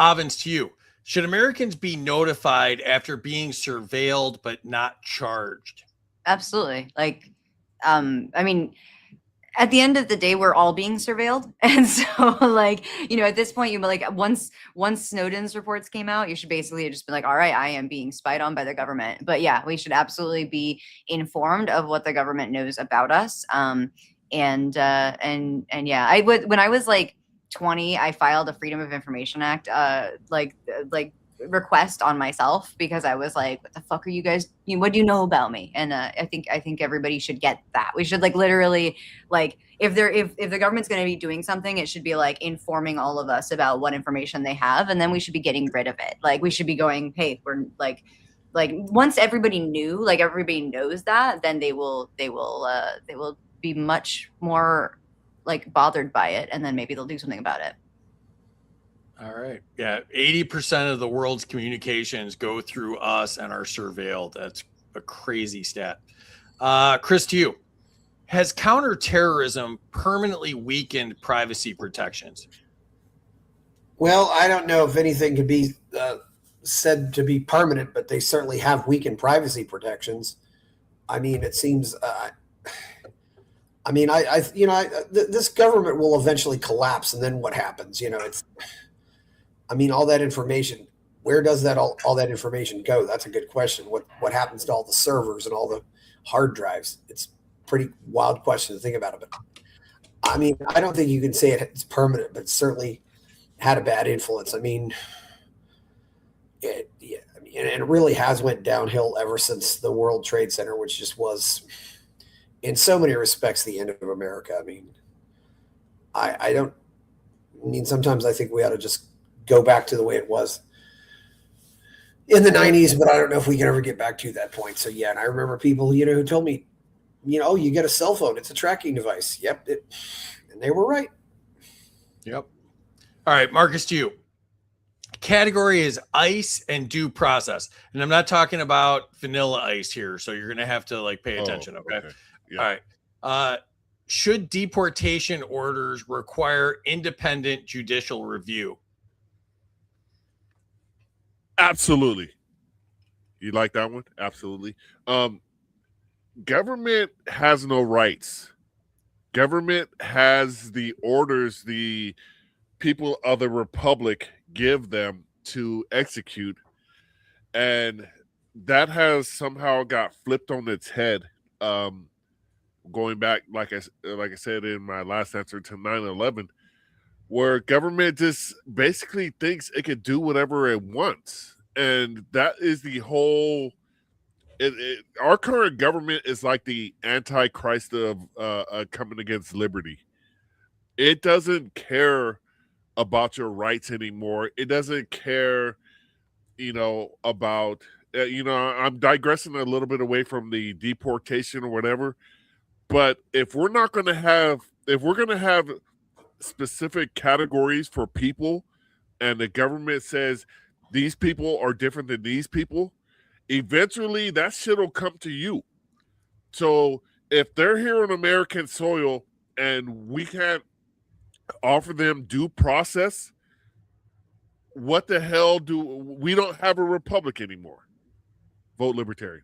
Avens, to you. Should Americans be notified after being surveilled but not charged? Absolutely. I mean, at the end of the day, we're all being surveilled. And so like, at this point, you like once Snowden's reports came out, you should basically just be like, all right, I am being spied on by the government. But yeah, we should absolutely be informed of what the government knows about us. And yeah, when I was like 20, I filed a Freedom of Information Act, like request on myself, because I was like, what the fuck are you guys, what do you know about me? And I think everybody should get that. We should like literally, like, if the government's going to be doing something, it should be like informing all of us about what information they have, and then we should be getting rid of it. Like, we should be going, hey, we're like once everybody knows that, then they will be much more like bothered by it, and then maybe they'll do something about it. All right. Yeah. 80% of the world's communications go through us and are surveilled. That's a crazy stat. Chris, to you. Has counterterrorism permanently weakened privacy protections? Well, I don't know if anything could be said to be permanent, but they certainly have weakened privacy protections. I mean, it seems. This government will eventually collapse, and then what happens? All that information, where does all that information go? That's a good question. What happens to all the servers and all the hard drives? It's a pretty wild question to think about it. But I don't think you can say it's permanent, but it certainly had a bad influence. It really has went downhill ever since the World Trade Center, which just was, in so many respects, the end of America. Sometimes I think we ought to just go back to the way it was in the 90s, but I don't know if we can ever get back to that point. So yeah, and I remember people, who told me, you get a cell phone, it's a tracking device. Yep. And they were right. Yep. All right, Marcus, to you. Category is ice and due process. And I'm not talking about vanilla ice here. So you're going to have to pay attention. Okay. Yeah. All right. Should deportation orders require independent judicial review? Absolutely. You like that one? Absolutely. Government has no rights. Government has the orders the people of the republic give them to execute, and that has somehow got flipped on its head. Going back, like I said in my last answer, to 9/11. Where government just basically thinks it can do whatever it wants. And that is the whole, our current government is like the antichrist of coming against liberty. It doesn't care about your rights anymore. It doesn't care, about, I'm digressing a little bit away from the deportation or whatever. But if we're going to have specific categories for people, and the government says these people are different than these people, eventually that shit will come to you. So if they're here on American soil and we can't offer them due process, what the hell we don't have a republic anymore. Vote libertarian.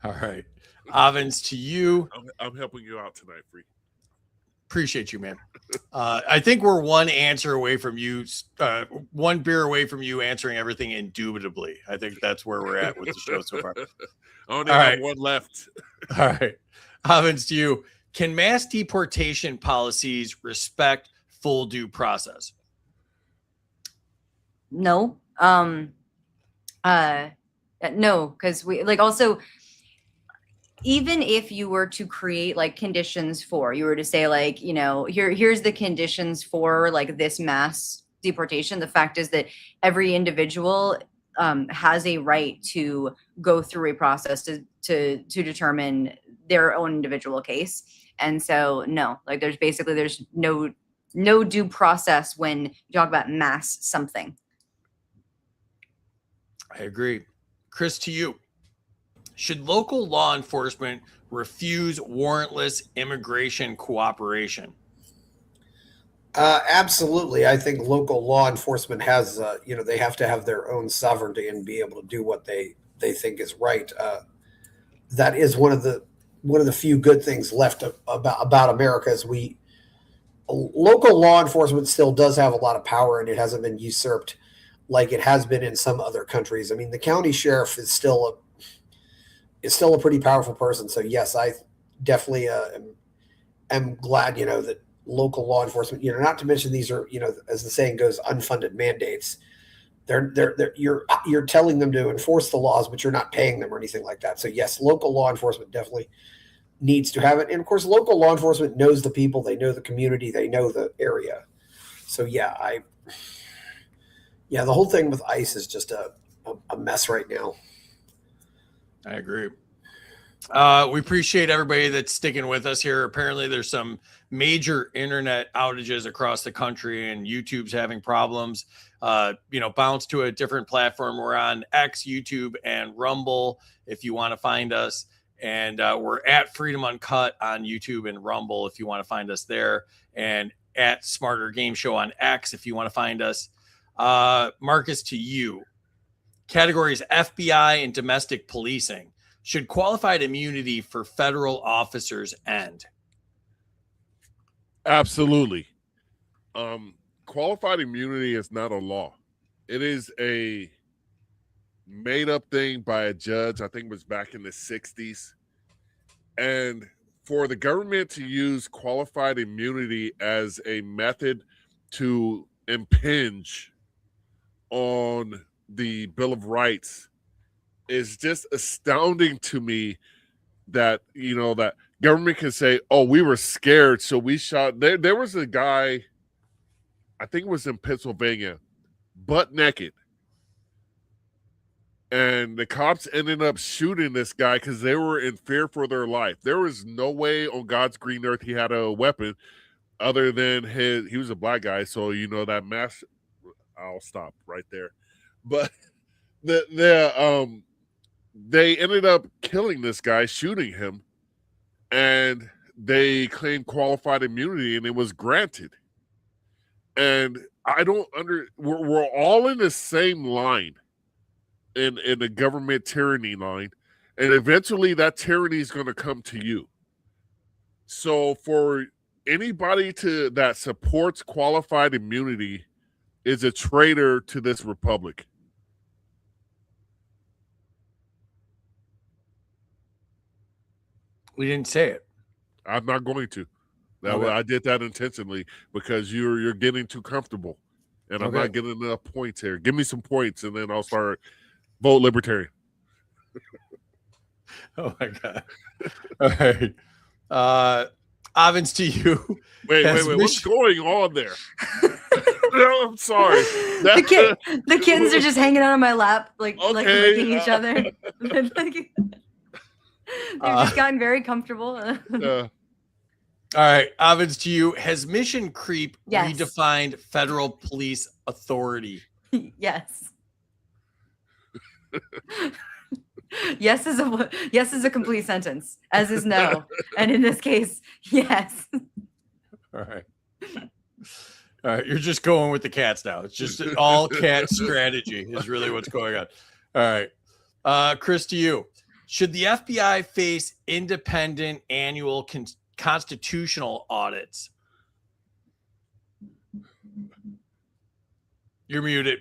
All right. Avens, to you. I'm helping you out tonight, Free. Appreciate you, man. I think we're one answer away from you, one beer away from you answering everything indubitably. I think that's where we're at with the show so far. I only have one left. All right. Avens, to you. Can mass deportation policies respect full due process? No. No, because we also, even if you were to create conditions for, you were to say here's the conditions for this mass deportation. The fact is that every individual has a right to go through a process to determine their own individual case. And so no, there's no due process when you talk about mass something. I agree. Chris, to you. Should local law enforcement refuse warrantless immigration cooperation? Absolutely. I think local law enforcement has, they have to have their own sovereignty and be able to do what they think is right. That is one of the one of the few good things left about America is local law enforcement still does have a lot of power, and it hasn't been usurped like it has been in some other countries. I mean, the county sheriff is still a pretty powerful person. So yes, I definitely am glad, that local law enforcement, not to mention these are, as the saying goes, unfunded mandates. You're telling them to enforce the laws, but you're not paying them or anything like that. So yes, local law enforcement definitely needs to have it. And of course, local law enforcement knows the people, they know the community, they know the area. So yeah, the whole thing with ICE is just a mess right now. I agree. We appreciate everybody that's sticking with us here. Apparently there's some major internet outages across the country and YouTube's having problems. Bounce to a different platform. We're on X, YouTube, and Rumble if you want to find us. And we're at Freedom Uncut on YouTube and Rumble if you want to find us there. And at Smarter Game Show on X if you want to find us. Marcus, to you. Categories FBI and domestic policing. Should qualified immunity for federal officers end? Absolutely. Qualified immunity is not a law. It is a made-up thing by a judge. I think it was back in the 60s. And for the government to use qualified immunity as a method to impinge on the Bill of Rights is just astounding to me. That that government can say, oh, we were scared, so we shot. There was a guy, I think it was in Pennsylvania, butt naked, and the cops ended up shooting this guy because they were in fear for their life. There was no way on God's green earth he had a weapon other than he was a black guy, so that mask. I'll stop right there. But they ended up killing this guy, shooting him, and they claimed qualified immunity, and it was granted. And I don't we're all in the same line, in the government tyranny line, and eventually that tyranny is going to come to you. So for anybody that supports qualified immunity is a traitor to this republic. We didn't say it. I'm not going to. Okay. I did that intentionally because you're getting too comfortable, and I'm not getting enough points here. Give me some points, and then I'll start vote libertarian. Oh my God! All right, Avens, to you. Wait. What's going on there? No, I'm sorry. The kittens are just hanging out on my lap, like licking each other. They've just gotten very comfortable. All right, Avens, to you. Has mission creep Yes. redefined federal police authority? Yes. Yes is a complete sentence, as is no. And in this case, yes. All right, you're just going with the cats now. It's just an all cat strategy is really what's going on. All right, Chris, to you. Should the FBI face independent annual constitutional audits? You're muted.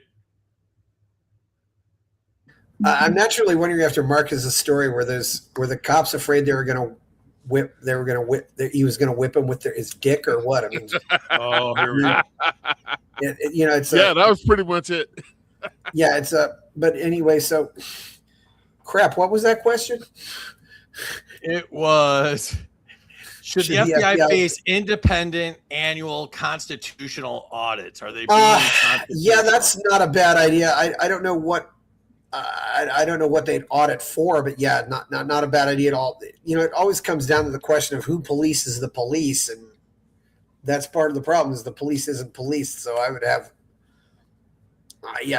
I'm naturally wondering after Marcus's story were the cops afraid he was going to whip him with his dick or what? I mean, Oh, here we go. That was pretty much it. Yeah, but anyway, so crap. What was that question? It was, should the FBI face independent annual constitutional audits? Are they being yeah, that's not a bad idea. I don't know what I don't know what they'd audit for, but yeah, not a bad idea at all. It always comes down to the question of who polices the police, and that's part of the problem is the police isn't policed. So I would have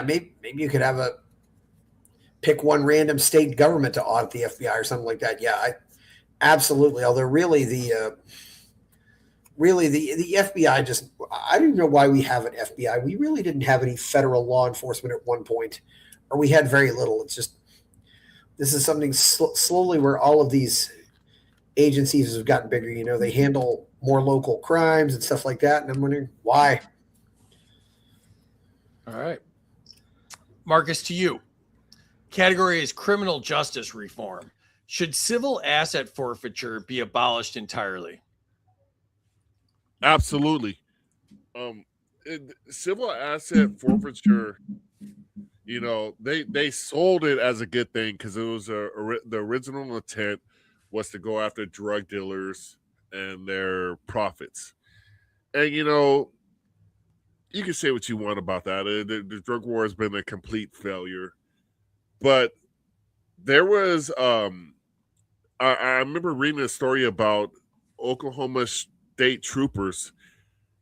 maybe you could have pick one random state government to audit the FBI or something like that. Yeah, absolutely. Although really the FBI just, I don't know why we have an FBI. We really didn't have any federal law enforcement at one point, or we had very little. It's just, this is something slowly where all of these agencies have gotten bigger. You know, they handle more local crimes and stuff like that. And I'm wondering why. All right. Marcus, to you. Category is criminal justice reform. Should civil asset forfeiture be abolished entirely? Absolutely. Civil asset forfeiture, you know, they sold it as a good thing because it was the original intent was to go after drug dealers and their profits. And, you know, you can say what you want about that. The drug war has been a complete failure. But there was, I remember reading a story about Oklahoma State troopers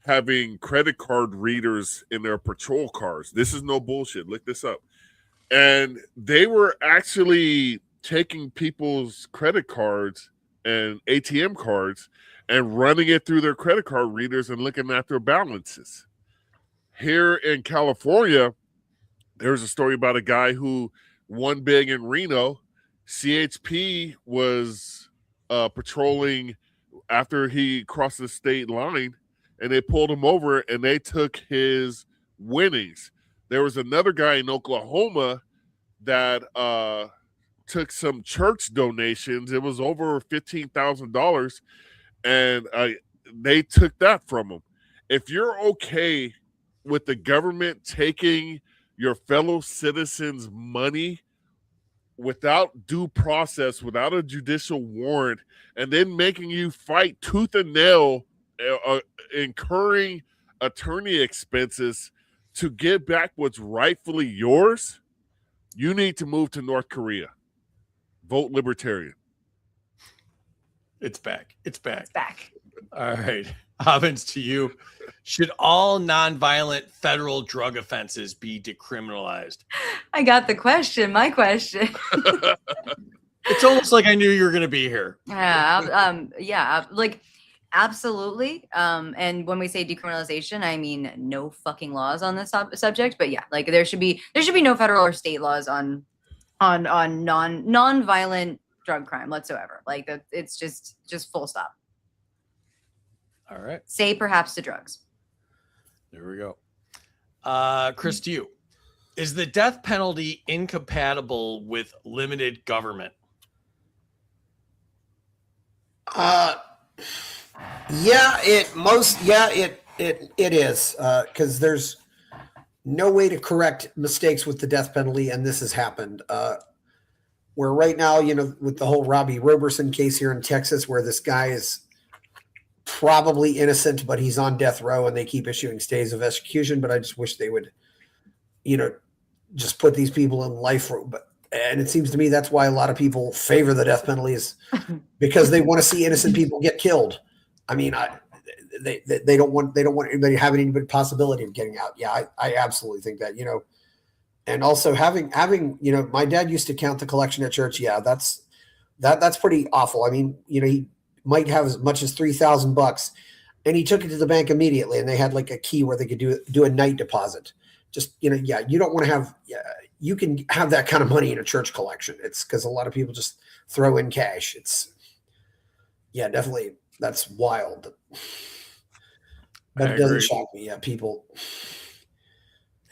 having credit card readers in their patrol cars. This is no bullshit. Look this up. And they were actually taking people's credit cards and ATM cards and running it through their credit card readers and looking at their balances. Here in California, there's a story about a guy who won big in Reno. CHP was patrolling after he crossed the state line, and they pulled him over and they took his winnings. There was another guy in Oklahoma that took some church donations. It was over $15,000, and they took that from him. If you're okay with the government taking your fellow citizens' money without due process, without a judicial warrant, and then making you fight tooth and nail, incurring attorney expenses to get back what's rightfully yours, you need to move to North Korea. Vote libertarian. It's back. It's back. It's back. All right. Avens, to you. Should all nonviolent federal drug offenses be decriminalized? I got the question. My question. It's almost like I knew you were going to be here. Yeah. Like, absolutely. And when we say decriminalization, I mean no fucking laws on this subject. But yeah, like there should be no federal or state laws on non-violent drug crime whatsoever. Like that, it's just full stop. All right. Say perhaps to drugs. There we go. Chris, to you. Is the death penalty incompatible with limited government? It is because there's no way to correct mistakes with the death penalty, and this has happened. Where right now, you know, with the whole Robbie Roberson case here in Texas, where this guy is probably innocent, but he's on death row, and they keep issuing stays of execution. But I just wish they would, you know, just put these people in life. And it seems to me that's why a lot of people favor the death penalty, is because they want to see innocent people get killed. I mean, they don't want anybody having any possibility of getting out. Yeah, I absolutely think that, you know, and also having, you know, my dad used to count the collection at church. Yeah, that's pretty awful. I mean, you know, he might have as much as $3,000, and he took it to the bank immediately, and they had like a key where they could do a night deposit. Just, you know, yeah, you don't want to have, you can have that kind of money in a church collection. It's because a lot of people just throw in cash. It's, yeah, definitely. That's wild. But it doesn't shock me. Yeah, people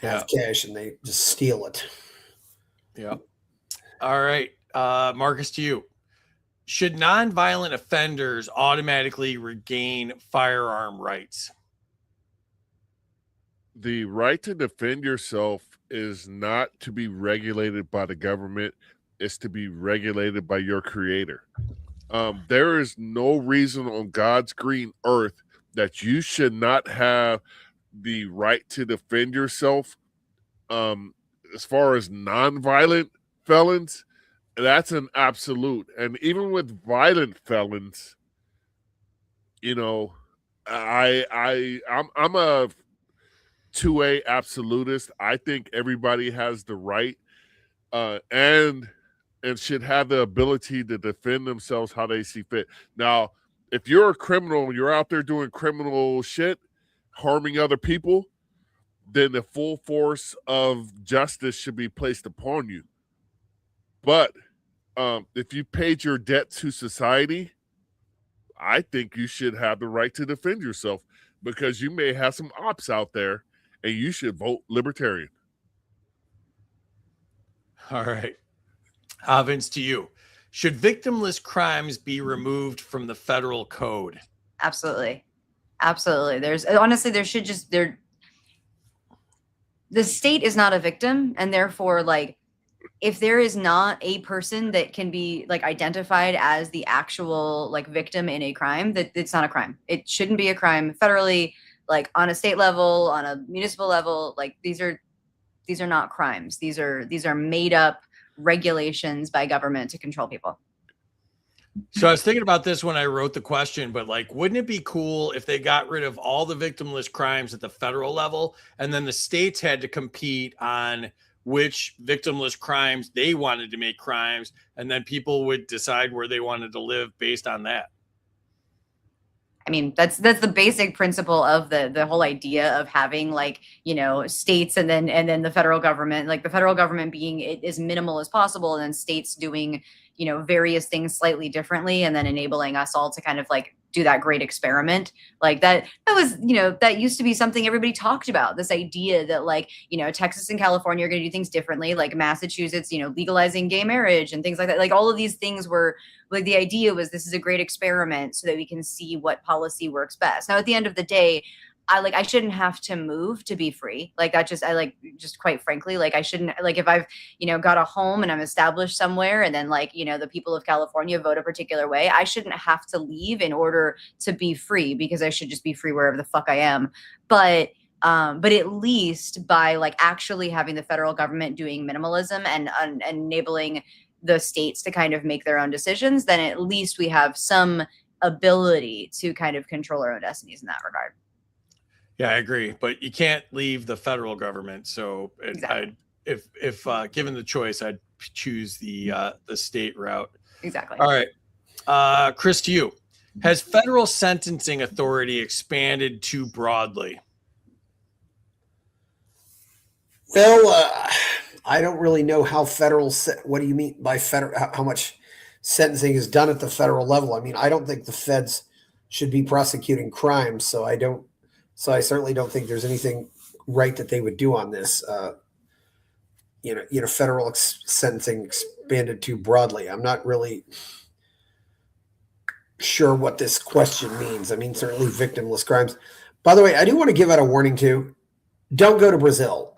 have cash and they just steal it. Yeah. All right. Marcus, to you. Should nonviolent offenders automatically regain firearm rights? The right to defend yourself is not to be regulated by the government. It's to be regulated by your creator. There is no reason on God's green earth that you should not have the right to defend yourself. As far as nonviolent felons, that's an absolute. And even with violent felons, you know, I'm a 2A absolutist. I think everybody has the right and should have the ability to defend themselves how they see fit. Now, if you're a criminal, you're out there doing criminal shit, harming other people, then the full force of justice should be placed upon you. But if you paid your debt to society I think you should have the right to defend yourself because you may have some ops out there, and you should vote libertarian. All right. Avens, to you. Should victimless crimes be removed from the federal code? Absolutely. Absolutely. There should just, the state is not a victim, and therefore, like, if there is not a person that can be like identified as the actual like victim in a crime, that it's not a crime. It shouldn't be a crime federally, like on a state level, on a municipal level. Like these are not crimes. These are made up regulations by government to control people. So I was thinking about this when I wrote the question, but like, wouldn't it be cool if they got rid of all the victimless crimes at the federal level, and then the states had to compete on which victimless crimes they wanted to make crimes, and then people would decide where they wanted to live based on that? I mean, that's the basic principle of the whole idea of having, like, you know, states and then the federal government, like the federal government being as minimal as possible, and then states doing, you know, various things slightly differently, and then enabling us all to kind of like do that great experiment. Like that was, you know, that used to be something everybody talked about, this idea that, like, you know, Texas and California are going to do things differently, like Massachusetts, you know, legalizing gay marriage and things like that. Like all of these things were like, the idea was this is a great experiment so that we can see what policy works best. Now, at the end of the day, I shouldn't have to move to be free. Like that just quite frankly, like I shouldn't, like if I've, you know, got a home and I'm established somewhere, and then, like, you know, the people of California vote a particular way, I shouldn't have to leave in order to be free, because I should just be free wherever the fuck I am. But at least by like actually having the federal government doing minimalism and enabling the states to kind of make their own decisions, then at least we have some ability to kind of control our own destinies in that regard. Yeah, I agree, but you can't leave the federal government. So Exactly. if given the choice, I'd choose the state route. Exactly. All right, Chris, to you. Has federal sentencing authority expanded too broadly? Well, I don't really know how what do you mean by federal, how much sentencing is done at the federal level? I mean, I don't think the feds should be prosecuting crimes, so I certainly don't think there's anything right that they would do on this. Federal sentencing expanded too broadly. I'm not really sure what this question means. I mean, certainly victimless crimes. By the way, I do want to give out a warning too. Don't go to Brazil.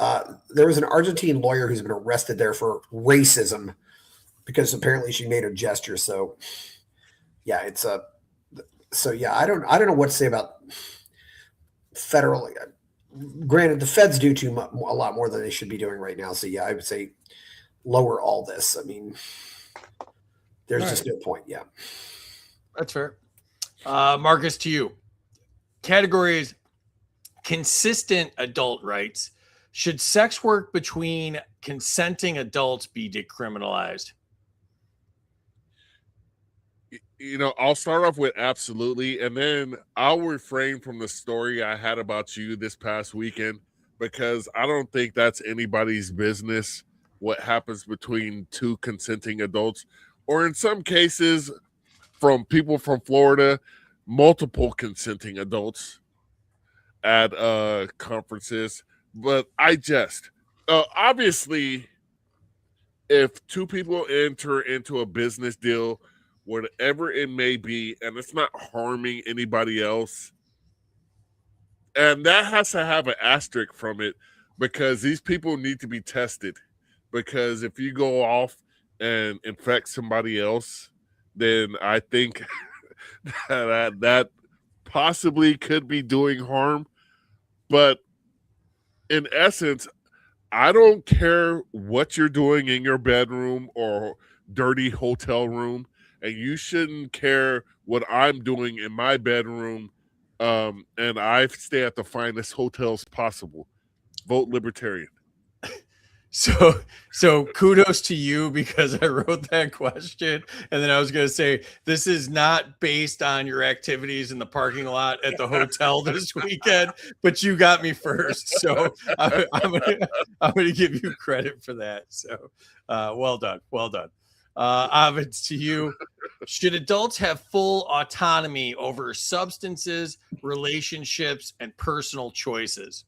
There was an Argentine lawyer who's been arrested there for racism because apparently she made a gesture. So yeah, I don't know what to say about federal. Granted, the feds do a lot more than they should be doing right now. So yeah, I would say lower all this. I mean, there's just no point. Yeah. That's fair. Marcus, to you. Categories: consistent adult rights. Should sex work between consenting adults be decriminalized? You know, I'll start off with absolutely, and then I'll refrain from the story I had about you this past weekend, because I don't think that's anybody's business what happens between two consenting adults, or in some cases, from people from Florida, multiple consenting adults at conferences. But I just obviously, if two people enter into a business deal, whatever it may be, and it's not harming anybody else, and that has to have an asterisk from it, because these people need to be tested. Because if you go off and infect somebody else, then I think that possibly could be doing harm. But in essence, I don't care what you're doing in your bedroom or dirty hotel room, and you shouldn't care what I'm doing in my bedroom. And I stay at the finest hotels possible. Vote libertarian. So kudos to you, because I wrote that question, and then I was going to say, this is not based on your activities in the parking lot at the hotel this weekend, but you got me first. So I'm going to give you credit for that. So well done. Avens, to you. Should adults have full autonomy over substances, relationships, and personal choices?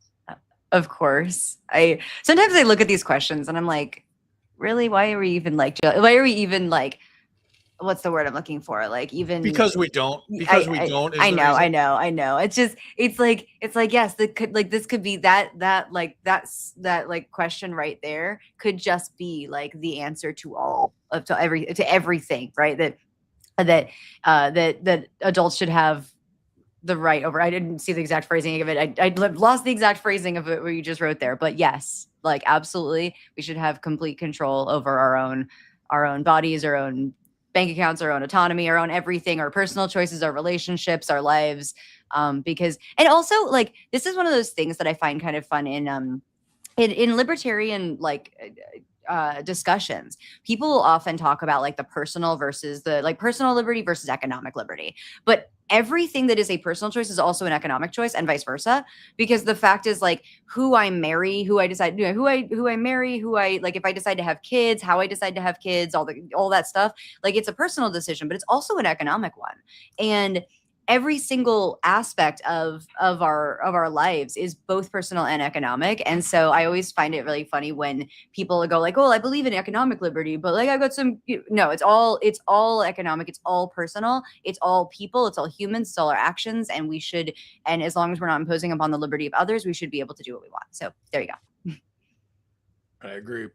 Of course. I sometimes I look at these questions and I'm like, really? Why are we even like what's the word I'm looking for? Like even Because we don't. Because we don't. Is I the know, reason. I know. It's like yes, this could be that question right there could just be like the answer to everything, right? That adults should have the right over. I didn't see the exact phrasing of it. I lost the exact phrasing of it where you just wrote there. But yes, like absolutely, we should have complete control over our own bodies, our own bank accounts, our own autonomy, our own everything, our personal choices, our relationships, our lives. Because and also like this is one of those things that I find kind of fun in libertarian discussions. People will often talk about like the personal versus the personal liberty versus economic liberty, but everything that is a personal choice is also an economic choice and vice versa, because the fact is like who I marry, who I decide, who I marry, who I like, if I decide to have kids, how I decide to have kids, all that stuff, like it's a personal decision, but it's also an economic one. And every single aspect of our lives is both personal and economic. And so I always find it really funny when people go like, oh, I believe in economic liberty, but like I've got some, no, it's all economic, it's all personal, it's all people, it's all humans, it's all our actions. And as long as we're not imposing upon the liberty of others, we should be able to do what we want. So there you go. I agree.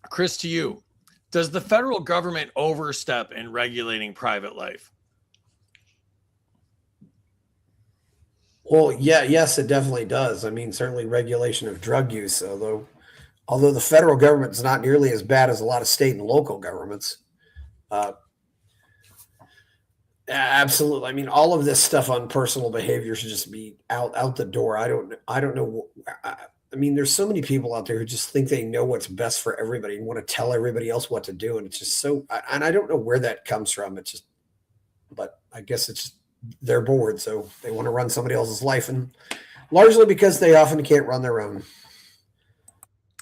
Chris, to you, does the federal government overstep in regulating private life? Well, yeah, yes, it definitely does. I mean, certainly regulation of drug use, although the federal government's not nearly as bad as a lot of state and local governments. Absolutely. I mean, all of this stuff on personal behavior should just be out the door. I don't know. I mean, there's so many people out there who just think they know what's best for everybody and want to tell everybody else what to do, and it's just so. And I don't know where that comes from. It's just, but I guess it's just, they're bored, so they want to run somebody else's life, and largely because they often can't run their own.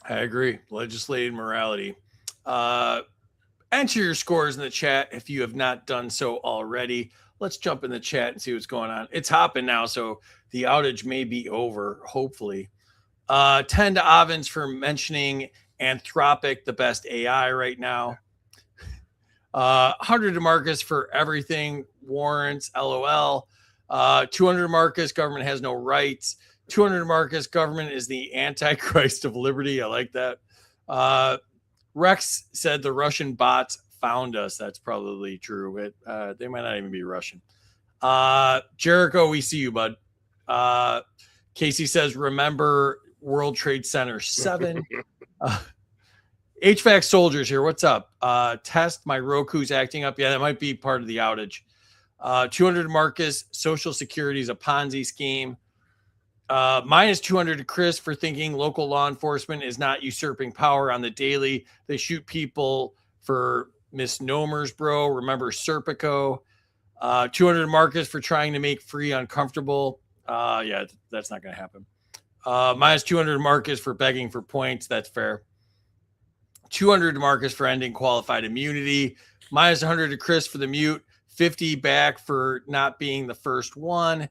I agree. Legislative morality. Enter your scores in the chat if you have not done so already. Let's jump in the chat and see what's going on. It's hopping now, so the outage may be over, hopefully. 10 to Avens for mentioning Anthropic, the best AI right now. 100 to Marcus for everything warrants, LOL. 200 to Marcus, government has no rights. 200 to Marcus, government is the antichrist of liberty. I like that. Rex said the Russian bots found us. That's probably true. They might not even be Russian. Jericho, we see you, bud. Casey says, remember World Trade Center 7. HVAC soldiers here. What's up? Test, my Roku's acting up. Yeah, that might be part of the outage. 200 Marcus, Social Security is a Ponzi scheme. Minus 200 to Chris for thinking local law enforcement is not usurping power on the daily. They shoot people for misnomers, bro. Remember Serpico. 200 Marcus for trying to make free uncomfortable. Yeah, that's not going to happen. Minus 200 Marcus for begging for points. That's fair. 200 to Marcus for ending qualified immunity. Minus 100 to Chris for the mute. 50 back for not being the first one.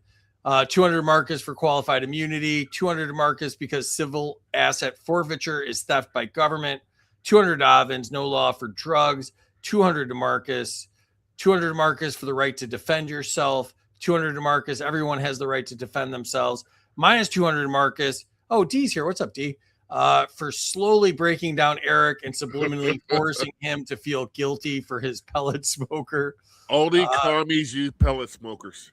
200 Marcus for qualified immunity. 200 Marcus because civil asset forfeiture is theft by government. 200 Avens, no law for drugs. 200 Marcus. 200 Marcus for the right to defend yourself. 200 Marcus, everyone has the right to defend themselves. Minus 200 Marcus. Oh, D's here. What's up, D? For slowly breaking down Eric and subliminally forcing him to feel guilty for his pellet smoker. Only commies use pellet smokers.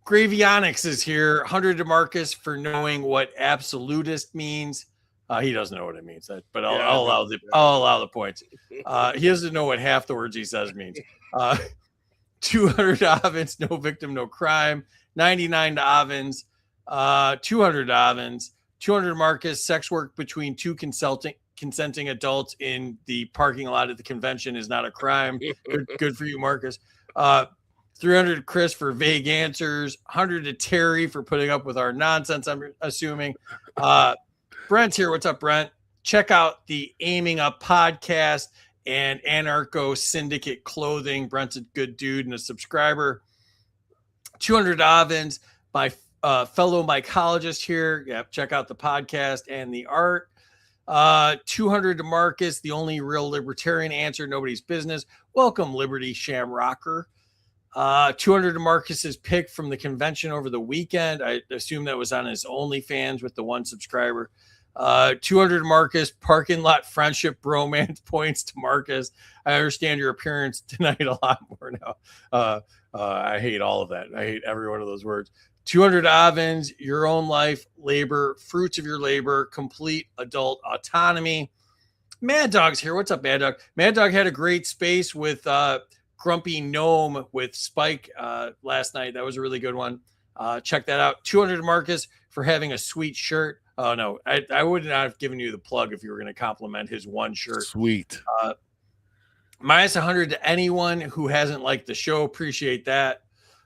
Gravionics is here. 100 to Marcus for knowing what absolutist means. He doesn't know what it means, but I'll allow the points. He doesn't know what half the words he says means. 200 Avens, no victim, no crime. 99 to Avens. 200 Avens. 200 Marcus, sex work between two consenting adults in the parking lot at the convention is not a crime. Good for you, Marcus. 300 Chris for vague answers. 100 to Terry for putting up with our nonsense, I'm assuming. Brent's here. What's up, Brent? Check out the Aiming Up podcast and Anarcho Syndicate Clothing. Brent's a good dude and a subscriber. 200 Avens by fellow mycologist here. Yep, check out the podcast and the art. 200 to Marcus, the only real libertarian answer, nobody's business. Welcome, Liberty Shamrocker. 200 to Marcus's pick from the convention over the weekend. I assume that was on his OnlyFans with the one subscriber. 200 to Marcus, parking lot friendship bromance points to Marcus. I understand your appearance tonight a lot more now. I hate all of that. I hate every one of those words. 200 Avens, your own life, labor, fruits of your labor, complete adult autonomy. Mad Dog's here. What's up, Mad Dog? Mad Dog had a great space with Grumpy Gnome with Spike last night. That was a really good one. Check that out. 200 Marcus for having a sweet shirt. Oh, no, I would not have given you the plug if you were going to compliment his one shirt. Sweet. Minus 100 to anyone who hasn't liked the show. Appreciate that.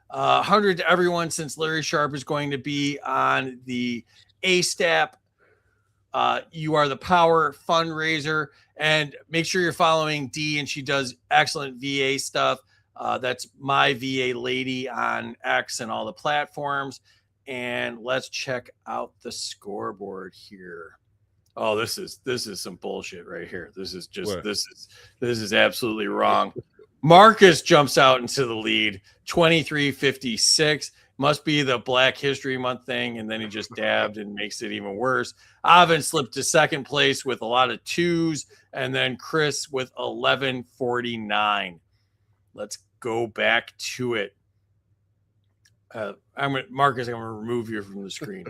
100 to everyone, since Larry Sharp is going to be on the ASTAP You Are the Power fundraiser. And make sure you're following Dee, and she does excellent VA stuff. That's my VA lady on X and all the platforms. And let's check out the scoreboard here. Oh, this is some bullshit right here. This is just What? this is absolutely wrong. Marcus jumps out into the lead, 23-56. Must be the Black History Month thing, and then he just dabbed and makes it even worse. Avin slipped to second place with a lot of twos, and then Chris with 11:49. Let's go back to it. Marcus, I'm gonna remove you from the screen.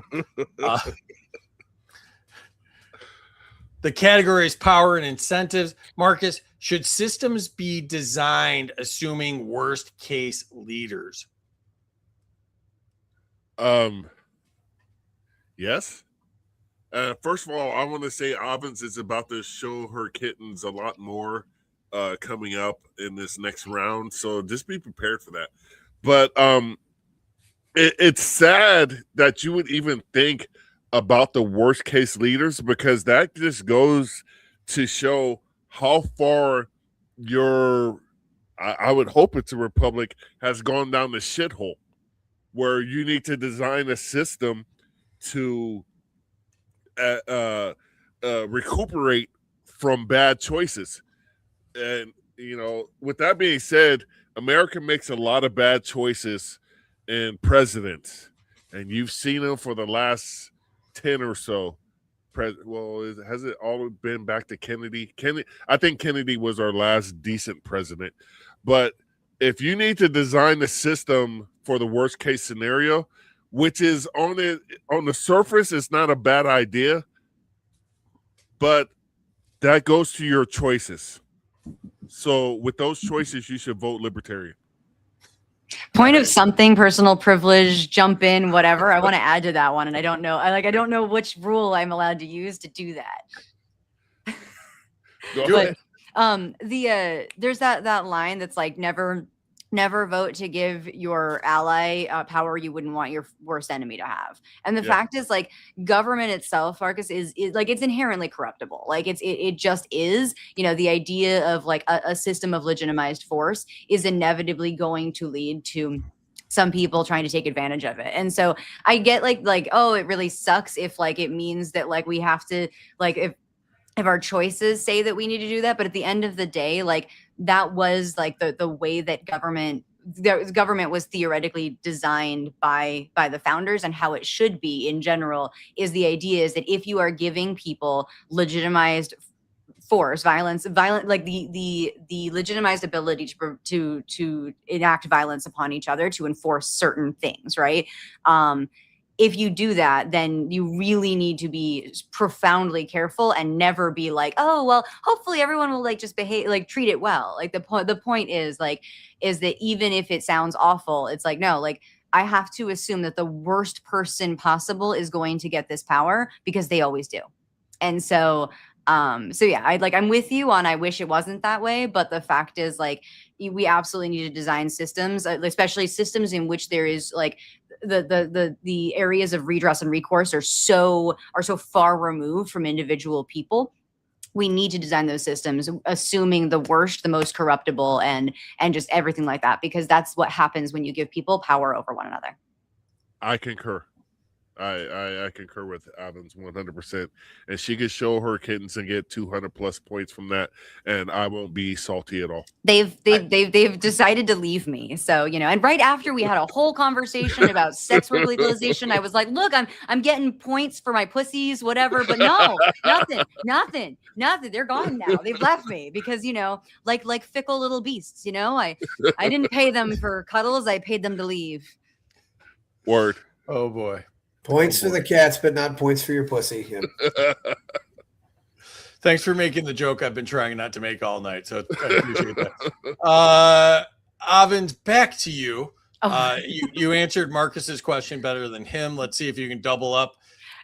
The category is power and incentives. Marcus, should systems be designed assuming worst case leaders? Yes. First of all, I want to say Avens is about to show her kittens a lot more coming up in this next round. So just be prepared for that. But it's sad that you would even think about the worst case leaders, because that just goes to show how far I would hope it's a republic, has gone down the shithole, where you need to design a system to recuperate from bad choices. And, with that being said, America makes a lot of bad choices in presidents, and you've seen them for the last 10 or so. Has it all been back to Kennedy? I think Kennedy was our last decent president. But if you need to design the system for the worst case scenario, which is on the surface, it's not a bad idea, but that goes to your choices. So with those choices, you should vote libertarian. Point of something, personal privilege, jump in, whatever. I want to add to that one, and I don't know. I don't know which rule I'm allowed to use to do that. Go ahead. There's that line that's like never vote to give your ally power you wouldn't want your worst enemy to have. And the fact is, like, government itself, Marcus, is like, it's inherently corruptible. Like it just is. The idea of like a system of legitimized force is inevitably going to lead to some people trying to take advantage of it. And so I get like, oh, it really sucks if like it means that like we have to, like, if our choices say that we need to do that. But at the end of the day, like, that was like the way that government was theoretically designed by the founders, and how it should be in general is the idea is that if you are giving people legitimized force, violent, like the legitimized ability to enact violence upon each other, to enforce certain things, right? If you do that, then you really need to be profoundly careful and never be like, oh, well, hopefully everyone will like just behave, like treat it well. Like the point is that even if it sounds awful, it's like, no, like I have to assume that the worst person possible is going to get this power, because they always do. And so yeah, I'm with you on, I wish it wasn't that way, but the fact is, like, we absolutely need to design systems, especially systems in which there is like the areas of redress and recourse are so far removed from individual people, we need to design those systems assuming the worst, the most corruptible, and just everything like that, because that's what happens when you give people power over one another. I concur. I concur with Avens 100%. And she could show her kittens and get 200 plus points from that, and I won't be salty at all. They've decided to leave me. So, you know, and right after we had a whole conversation about sex work legalization, I was like, look, I'm getting points for my pussies, whatever. But no, nothing. They're gone now. They've left me because, you know, like fickle little beasts, you know, I didn't pay them for cuddles. I paid them to leave. Word. Oh boy. Points for the cats, but not points for your pussy. Yeah. Thanks for making the joke I've been trying not to make all night. So I appreciate that. Avens, back to you. Oh. You answered Marcus's question better than him. Let's see if you can double up.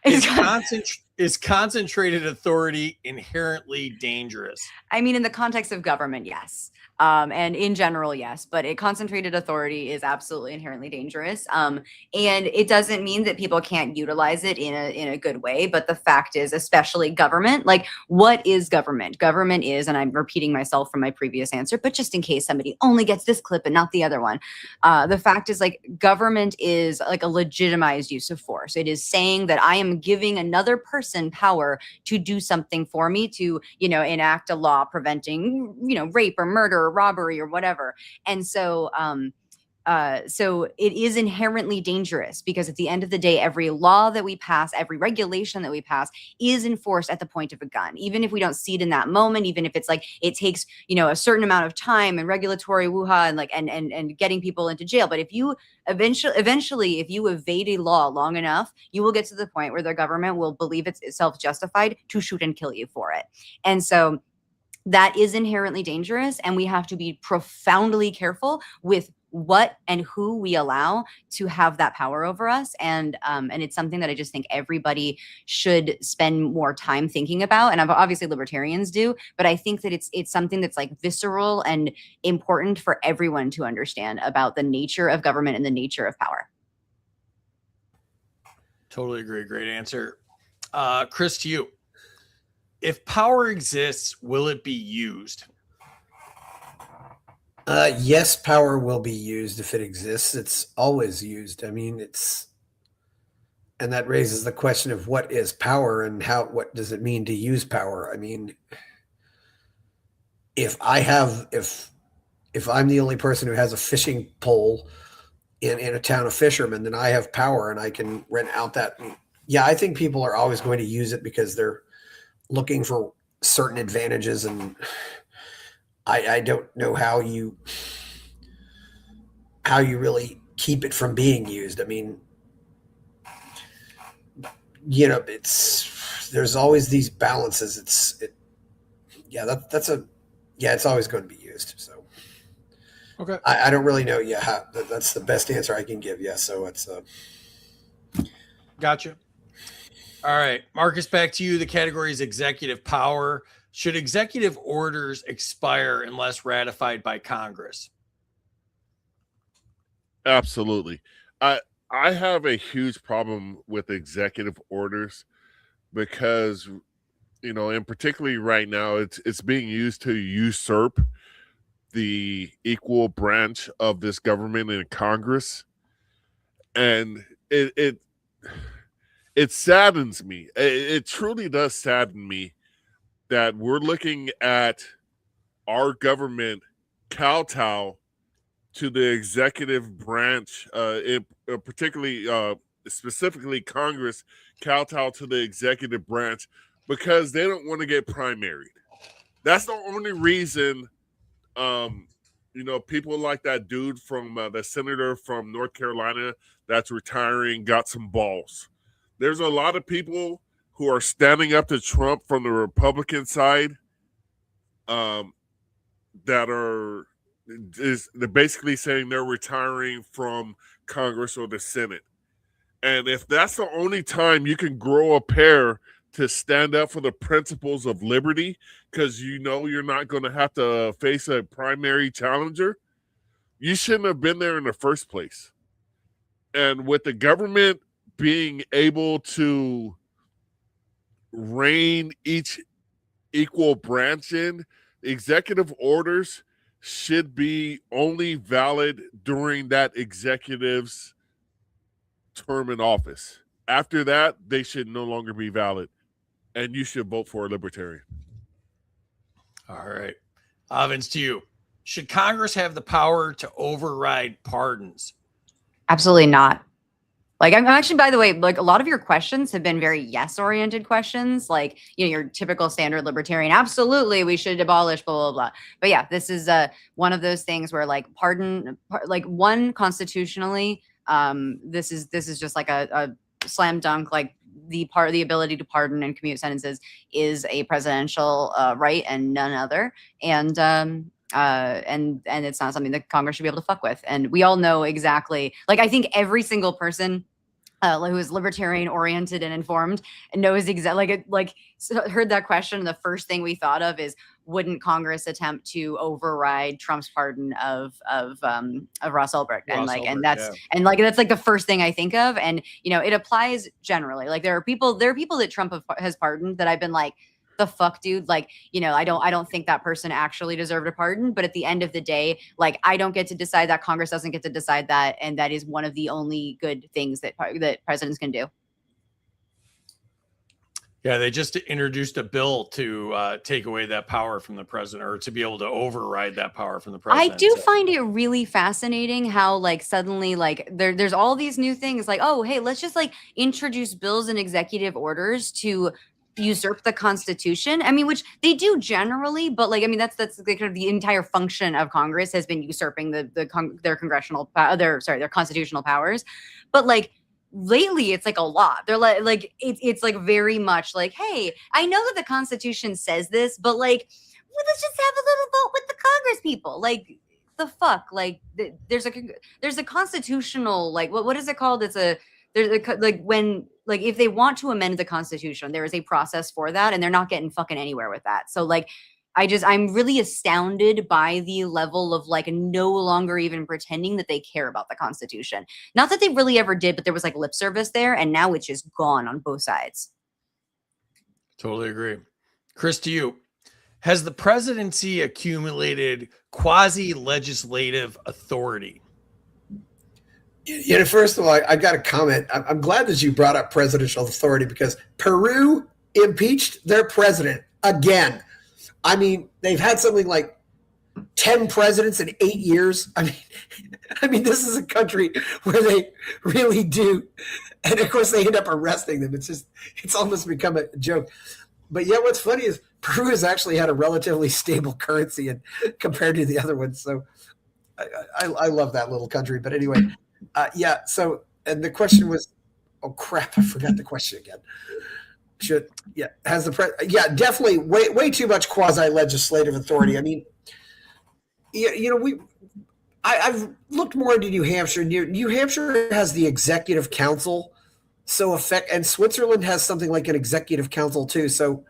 Is concentrated authority inherently dangerous? I mean, in the context of government, yes. And in general, yes, but a concentrated authority is absolutely inherently dangerous. And it doesn't mean that people can't utilize it in a good way. But the fact is, especially government, like what is government? Government is, and I'm repeating myself from my previous answer, but just in case somebody only gets this clip and not the other one, the fact is like government is like a legitimized use of force. It is saying that I am giving another person power to do something for me, to, you know, enact a law preventing, you know, rape or murder or robbery or whatever. And so so it is inherently dangerous because at the end of the day, every law that we pass, every regulation that we pass is enforced at the point of a gun, even if we don't see it in that moment, even if it's like it takes, you know, a certain amount of time and regulatory woo-ha and like and getting people into jail. But if you eventually, if you evade a law long enough, you will get to the point where the government will believe it's self-justified to shoot and kill you for it. And so that is inherently dangerous, and we have to be profoundly careful with what and who we allow to have that power over us. And it's something that I just think everybody should spend more time thinking about. And obviously libertarians do, but I think that it's something that's like visceral and important for everyone to understand about the nature of government and the nature of power. Totally agree. Great answer. Chris, to you. If power exists, will it be used? Yes, power will be used if it exists. It's always used. I mean, and that raises the question of what is power and what does it mean to use power? I mean, if I'm the only person who has a fishing pole in a town of fishermen, then I have power and I can rent out that. Yeah, I think people are always going to use it because they're looking for certain advantages, and I don't know how you really keep it from being used. I mean, you know, there's always these balances. It's always going to be used. So, okay, I don't really know. Yeah, that's the best answer I can give. Yeah, so it's gotcha. All right, Marcus, back to you. The category is executive power. Should executive orders expire unless ratified by Congress? Absolutely. I have a huge problem with executive orders because, you know, and particularly right now, it's being used to usurp the equal branch of this government in Congress, and it saddens me. It truly does sadden me that we're looking at our government kowtow to the executive branch, specifically Congress, kowtow to the executive branch because they don't want to get primaried. That's the only reason, you know, people like that dude from the senator from North Carolina that's retiring got some balls. There's a lot of people who are standing up to Trump from the Republican side they're basically saying they're retiring from Congress or the Senate. And if that's the only time you can grow a pair to stand up for the principles of liberty, because you know you're not going to have to face a primary challenger, you shouldn't have been there in the first place. And with the government being able to rein each equal branching. Executive orders should be only valid during that executive's term in office. After that, they should no longer be valid, and you should vote for a libertarian. All right. Avens, to you. Should Congress have the power to override pardons? Absolutely not. Like, I'm actually, by the way, like a lot of your questions have been very yes-oriented questions, like, you know, your typical standard libertarian. Absolutely, we should abolish blah blah blah. But yeah, this is one of those things where like like one constitutionally, this is just like a slam dunk. Like the ability to pardon and commute sentences is a presidential right and none other. And it's not something that Congress should be able to fuck with. And we all know exactly, like, I think every single person who is libertarian oriented and informed and knows exactly, heard that question. And the first thing we thought of is, wouldn't Congress attempt to override Trump's pardon of Ross Ulbricht? And that's like the first thing I think of. And, you know, it applies generally. Like there are people that Trump has pardoned that I've been like, the fuck, dude? Like, you know, I don't think that person actually deserved a pardon. But at the end of the day, like, I don't get to decide that. Congress doesn't get to decide that. And that is one of the only good things that presidents can do. Yeah, they just introduced a bill to take away that power from the president, or to be able to override that power from the president. I do find it really fascinating how, like, suddenly, like, there's all these new things, like, oh, hey, let's just like introduce bills and executive orders to usurp the Constitution. I mean, which they do generally, but like, I mean, that's kind of the entire function of Congress has been usurping their constitutional powers. But like lately, it's like a lot. They're like it's like very much like, hey, I know that the Constitution says this, but like, well, let's just have a little vote with the Congress people. Like, the fuck, like there's a constitutional, like, what is it called? If they want to amend the Constitution, there is a process for that, and they're not getting fucking anywhere with that. So like, I'm really astounded by the level of like no longer even pretending that they care about the Constitution. Not that they really ever did, but there was like lip service there, and now it's just gone on both sides. Totally agree. Chris, to you. Has the presidency accumulated quasi-legislative authority? You know, first of all, I got to comment. I'm glad that you brought up presidential authority, because Peru impeached their president again. I mean, they've had something like 10 presidents in 8 years. I mean, this is a country where they really do. And of course, they end up arresting them. It's almost become a joke. But yeah, what's funny is Peru has actually had a relatively stable currency and compared to the other ones. So I love that little country. But anyway. Yeah. So, and the question was, oh crap, I forgot the question again. Definitely way too much quasi-legislative authority. I mean, I've looked more into New Hampshire. New Hampshire has the executive council, and Switzerland has something like an executive council too. So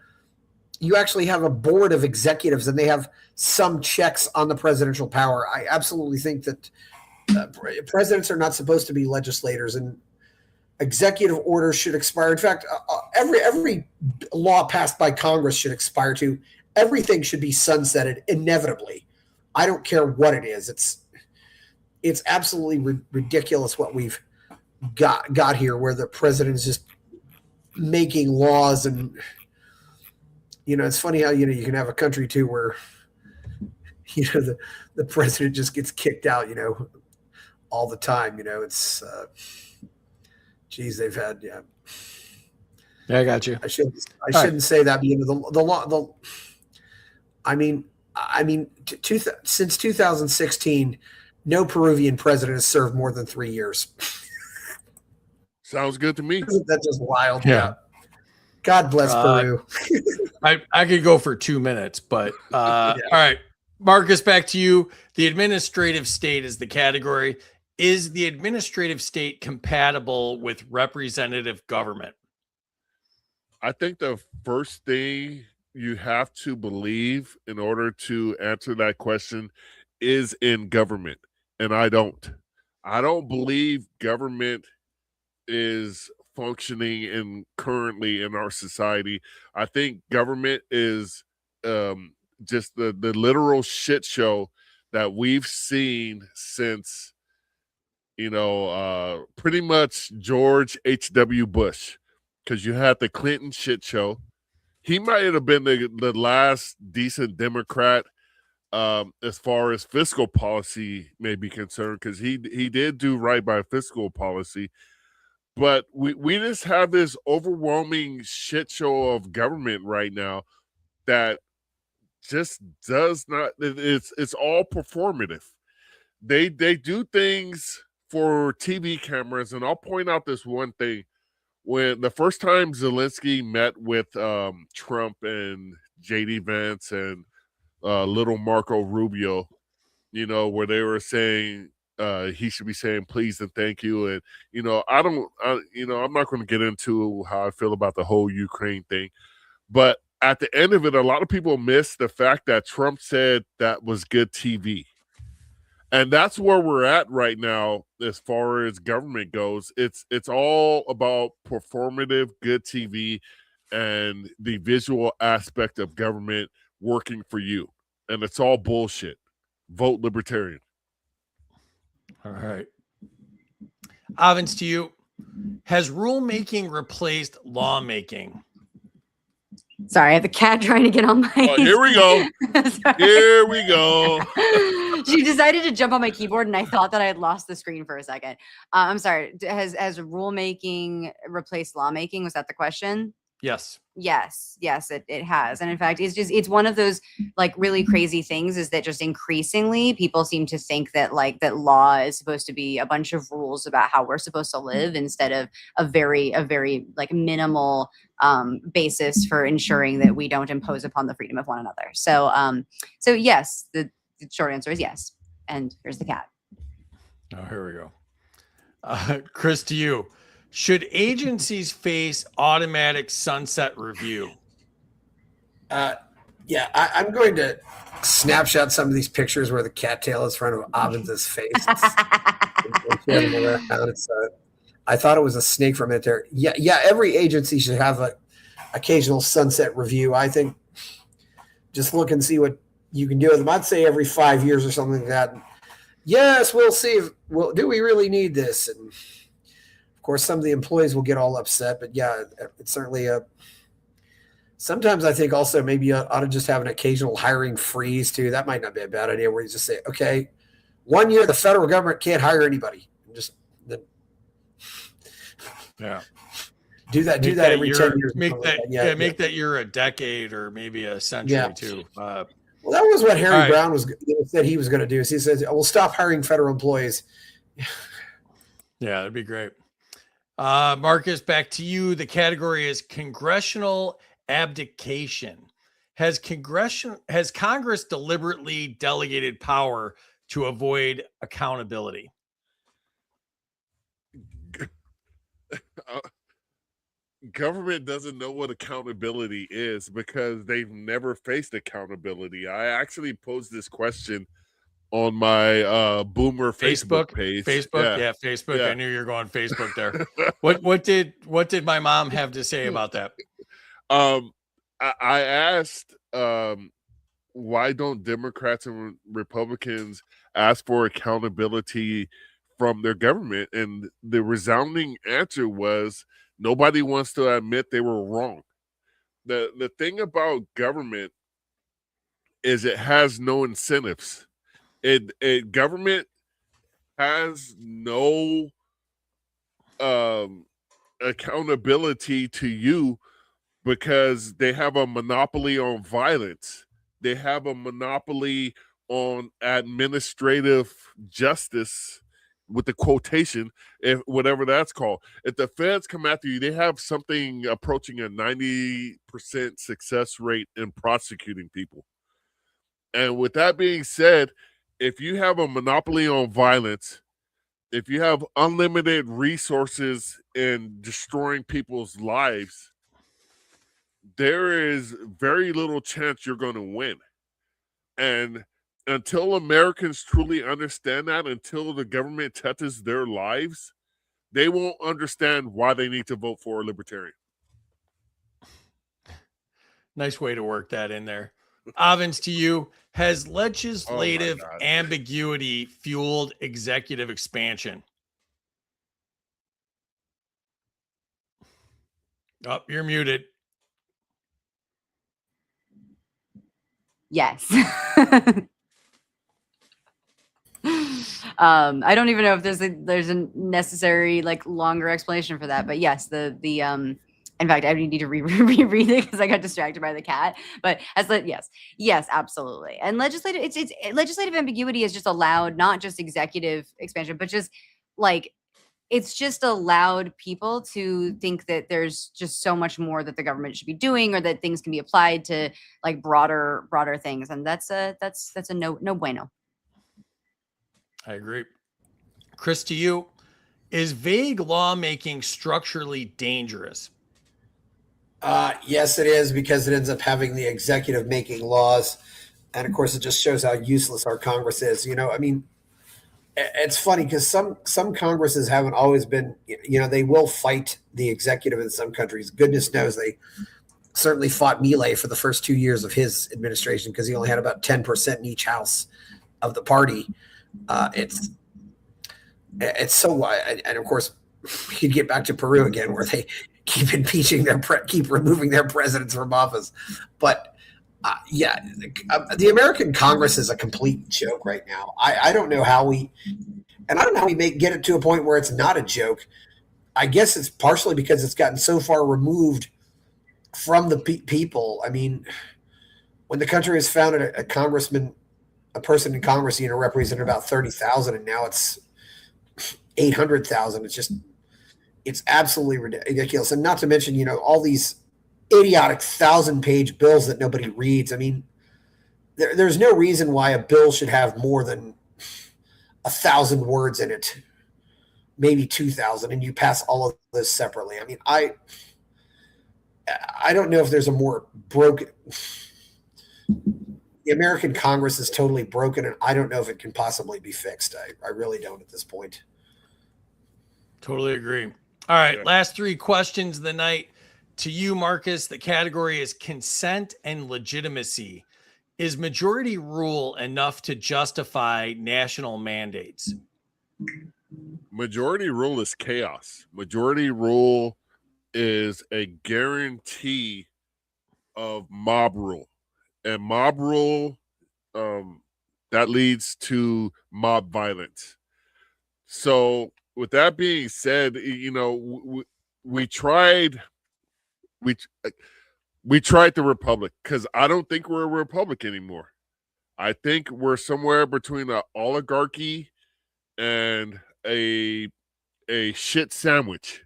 you actually have a board of executives, and they have some checks on the presidential power. I absolutely think that presidents are not supposed to be legislators, and executive orders should expire. In fact, every law passed by Congress should expire too. Everything should be sunsetted inevitably. I don't care what it is. It's absolutely ridiculous what we've got here, where the president is just making laws. And it's funny how you can have a country too where the president just gets kicked out all the time. It's they've had Yeah, I got you. I shouldn't say that. Since 2016, no Peruvian president has served more than 3 years. Sounds good to me. Isn't that just wild? Yeah. God bless Peru. I could go for 2 minutes, but All right, Marcus, back to you. The administrative state is the category. Is the administrative state compatible with representative government? I think the first thing you have to believe in order to answer that question is in government. And I don't believe government is functioning currently in our society. I think government is just the literal shit show that we've seen since, pretty much George H.W. Bush, because you had the Clinton shit show. He might have been the last decent Democrat as far as fiscal policy may be concerned, because he did do right by fiscal policy. But we just have this overwhelming shit show of government right now that just does not. It's all performative. They do things for TV cameras, and I'll point out this one thing. When the first time Zelensky met with Trump and JD Vance and little Marco Rubio, where they were saying he should be saying please and thank you, and I'm not going to get into how I feel about the whole Ukraine thing, but at the end of it, a lot of people miss the fact that Trump said that was good TV. And that's where we're at right now as far as government goes. It's all about performative good TV and the visual aspect of government working for you. And it's all bullshit. Vote libertarian. All right. Avens, to you. Has rulemaking replaced lawmaking? Sorry, I have the cat trying to get on my. Oh, here we go. Here we go. She decided to jump on my keyboard, and I thought that I had lost the screen for a second. I'm sorry. Has rulemaking replaced lawmaking? Was that the question? Yes. Yes, it has. And in fact, it's one of those like really crazy things is that just increasingly people seem to think that that law is supposed to be a bunch of rules about how we're supposed to live instead of a very like minimal basis for ensuring that we don't impose upon the freedom of one another. So yes, the short answer is yes. And here's the cat. Oh, here we go. Chris, to you. Should agencies face automatic sunset review? Yeah, I'm going to snapshot some of these pictures where the cattail is in front of Avens' face. I thought it was a snake for a minute there. Yeah, every agency should have an occasional sunset review. I think just look and see what you can do with them. I'd say every 5 years or something like that. Yes, we'll see. Do we really need this? And of course, some of the employees will get all upset, but yeah, it's certainly sometimes I think also maybe you ought to just have an occasional hiring freeze too. That might not be a bad idea where you just say, okay, 1 year the federal government can't hire anybody. Just do that every 10 years. Make that year a decade or maybe a century too. Well, that was what Harry Brown said he was going to do. So he says, we'll stop hiring federal employees. Yeah, that'd be great. Marcus, back to you. The category is congressional abdication. Has Congress deliberately delegated power to avoid accountability? Government doesn't know what accountability is because they've never faced accountability. I actually posed this question on my boomer Facebook page. Facebook. Yeah. I knew you were going Facebook there. What did my mom have to say about that? I asked why don't Democrats and Republicans ask for accountability from their government? And the resounding answer was nobody wants to admit they were wrong. The thing about government is it has no incentives. Government has no accountability to you because they have a monopoly on violence. They have a monopoly on administrative justice, with the quotation, if whatever that's called. If the feds come after you, they have something approaching a 90% success rate in prosecuting people. And with that being said, if you have a monopoly on violence, if you have unlimited resources in destroying people's lives, there is very little chance you're going to win. And until Americans truly understand that, until the government touches their lives, they won't understand why they need to vote for a libertarian. Nice way to work that in there. Avens, to you, has Oh legislative my God. ambiguity fueled executive expansion? Oh, you're muted. Yes. I don't even know if there's a necessary like longer explanation for that, but yes, the in fact, I need to reread it because I got distracted by the cat. But yes, absolutely. And legislative, it's legislative ambiguity is just allowed, not just executive expansion, but just like it's just allowed people to think that there's just so much more that the government should be doing, or that things can be applied to like broader things, and that's a no bueno. I agree. Chris, to you, is vague lawmaking structurally dangerous? Yes, it is, because it ends up having the executive making laws. And of course, it just shows how useless our Congress is. I mean, it's funny because some Congresses haven't always been, they will fight the executive in some countries. Goodness knows they certainly fought Milei for the first 2 years of his administration, because he only had about 10% in each house of the party. It's so, and of course, you'd get back to Peru again, where they keep impeaching keep removing their presidents from office. But the American Congress is a complete joke right now. I don't know how we get it to a point where it's not a joke. I guess it's partially because it's gotten so far removed from the people. I mean, when the country was founded, a person in Congress, represented about 30,000, and now it's 800,000. It's absolutely ridiculous. And not to mention, all these idiotic 1,000-page bills that nobody reads. I mean, there's no reason why a bill should have more than 1,000 words in it, maybe 2,000, and you pass all of this separately. I mean, I don't know if there's a more broken. The American Congress is totally broken, and I don't know if it can possibly be fixed. I really don't at this point. Totally agree. All right, Yeah. last three questions of the night. To you, Marcus, the category is consent and legitimacy. Is majority rule enough to justify national mandates? Majority rule is chaos. Majority rule is a guarantee of mob rule. And mob rule, that leads to mob violence. So with that being said, we tried the republic, because I don't think we're a republic anymore. I think we're somewhere between an oligarchy and a shit sandwich.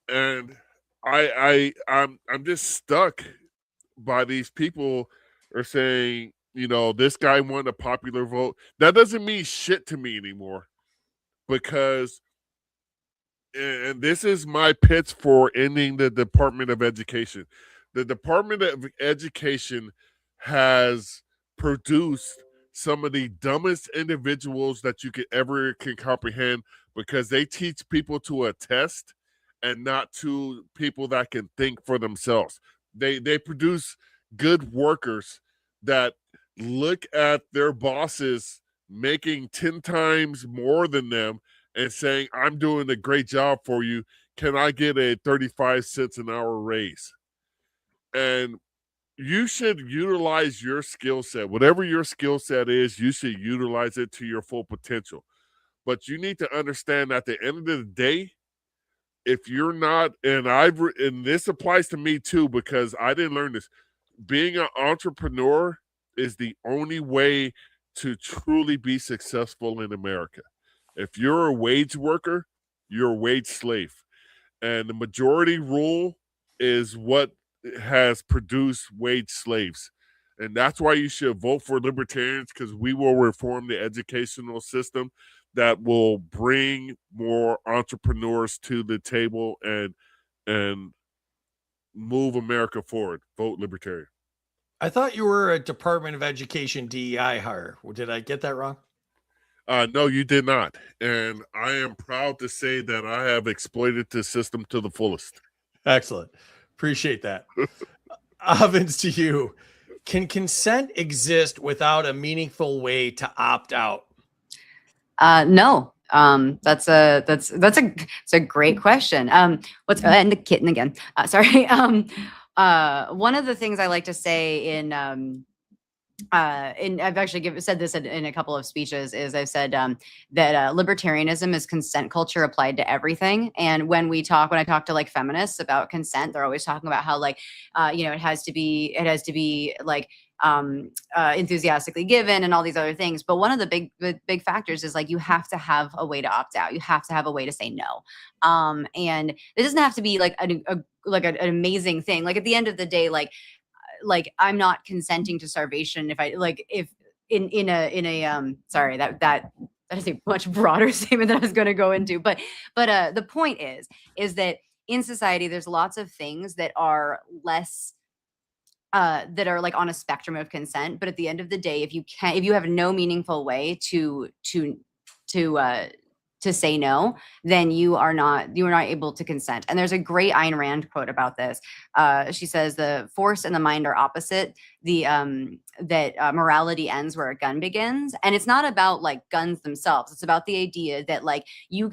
And I'm just stuck by these people are saying, this guy won a popular vote. That doesn't mean shit to me anymore, because, and this is my pitch for ending the Department of Education. The Department of Education has produced some of the dumbest individuals that you can comprehend, because they teach people to a test and not to people that can think for themselves. They produce good workers that look at their bosses making 10 times more than them and saying, I'm doing a great job for you. Can I get a 35 cents an hour raise? And you should utilize your skill set. Whatever your skill set is, you should utilize it to your full potential. But you need to understand at the end of the day, if you're not, and this applies to me too, because I didn't learn this, being an entrepreneur is the only way to truly be successful in America. If you're a wage worker, you're a wage slave. And the majority rule is what has produced wage slaves. And that's why you should vote for libertarians, because we will reform the educational system that will bring more entrepreneurs to the table and move America forward. Vote libertarian. I thought you were a Department of Education DEI hire. Did I get that wrong? No, you did not. And I am proud to say that I have exploited the system to the fullest. Excellent. Appreciate that. Avens, to you. Can consent exist without a meaningful way to opt out? No. That's a great question. And the kitten again. Sorry. One of the things I like to say and I've actually said this in a couple of speeches, is I've said that libertarianism is consent culture applied to everything. And when I talk to like feminists about consent, they're always talking about how like, it has to be like enthusiastically given and all these other things. But one of the big factors is like, you have to have a way to opt out. You have to have a way to say no. And it doesn't have to be like an amazing thing. Like at the end of the day, like I'm not consenting to starvation if in a sorry, that is a much broader statement that I was going to go into, but the point is that in society there's lots of things that are less that are like on a spectrum of consent, but at the end of the day, if you have no meaningful way to say no, then you are not able to consent. And there's a great Ayn Rand quote about this. She says the force and the mind are opposite. That morality ends where a gun begins. And it's not about like guns themselves. It's about the idea that like you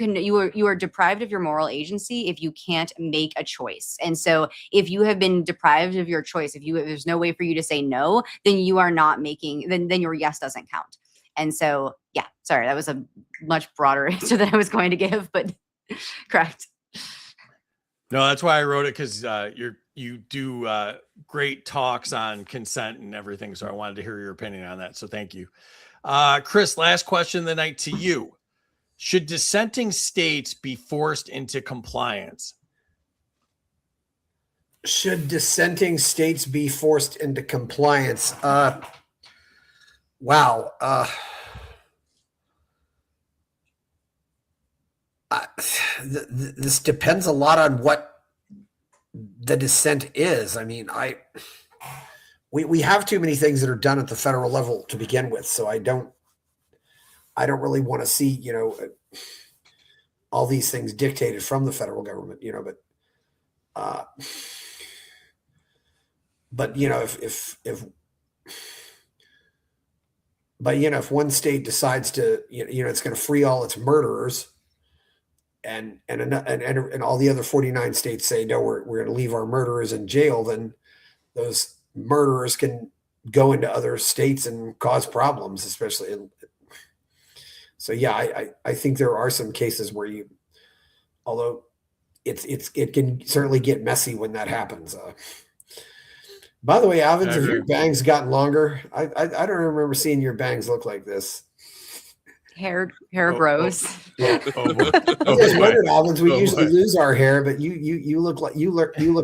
are deprived of your moral agency if you can't make a choice. And so if you have been deprived of your choice, there's no way for you to say no, then you are not making, then your yes doesn't count. And so, yeah, sorry, that was a much broader answer than I was going to give, but correct. No, that's why I wrote it, because you do great talks on consent and everything. So I wanted to hear your opinion on that. So thank you. Chris, last question of the night to you. Should dissenting states be forced into compliance? Should dissenting states be forced into compliance? Wow. This depends a lot on what the dissent is. I mean, we have too many things that are done at the federal level to begin with, so I don't really want to see, all these things dictated from the federal government, but if one state decides to, it's going to free all its murderers, and all the other 49 states say, no, we're going to leave our murderers in jail, then those murderers can go into other states and cause problems, especially. So yeah, I think there are some cases where although it can certainly get messy when that happens. By the way, Avens, have your bangs gotten longer? I don't remember seeing your bangs look like this. Hair grows. Yeah. Wondered, Avens, we usually lose our hair, but you look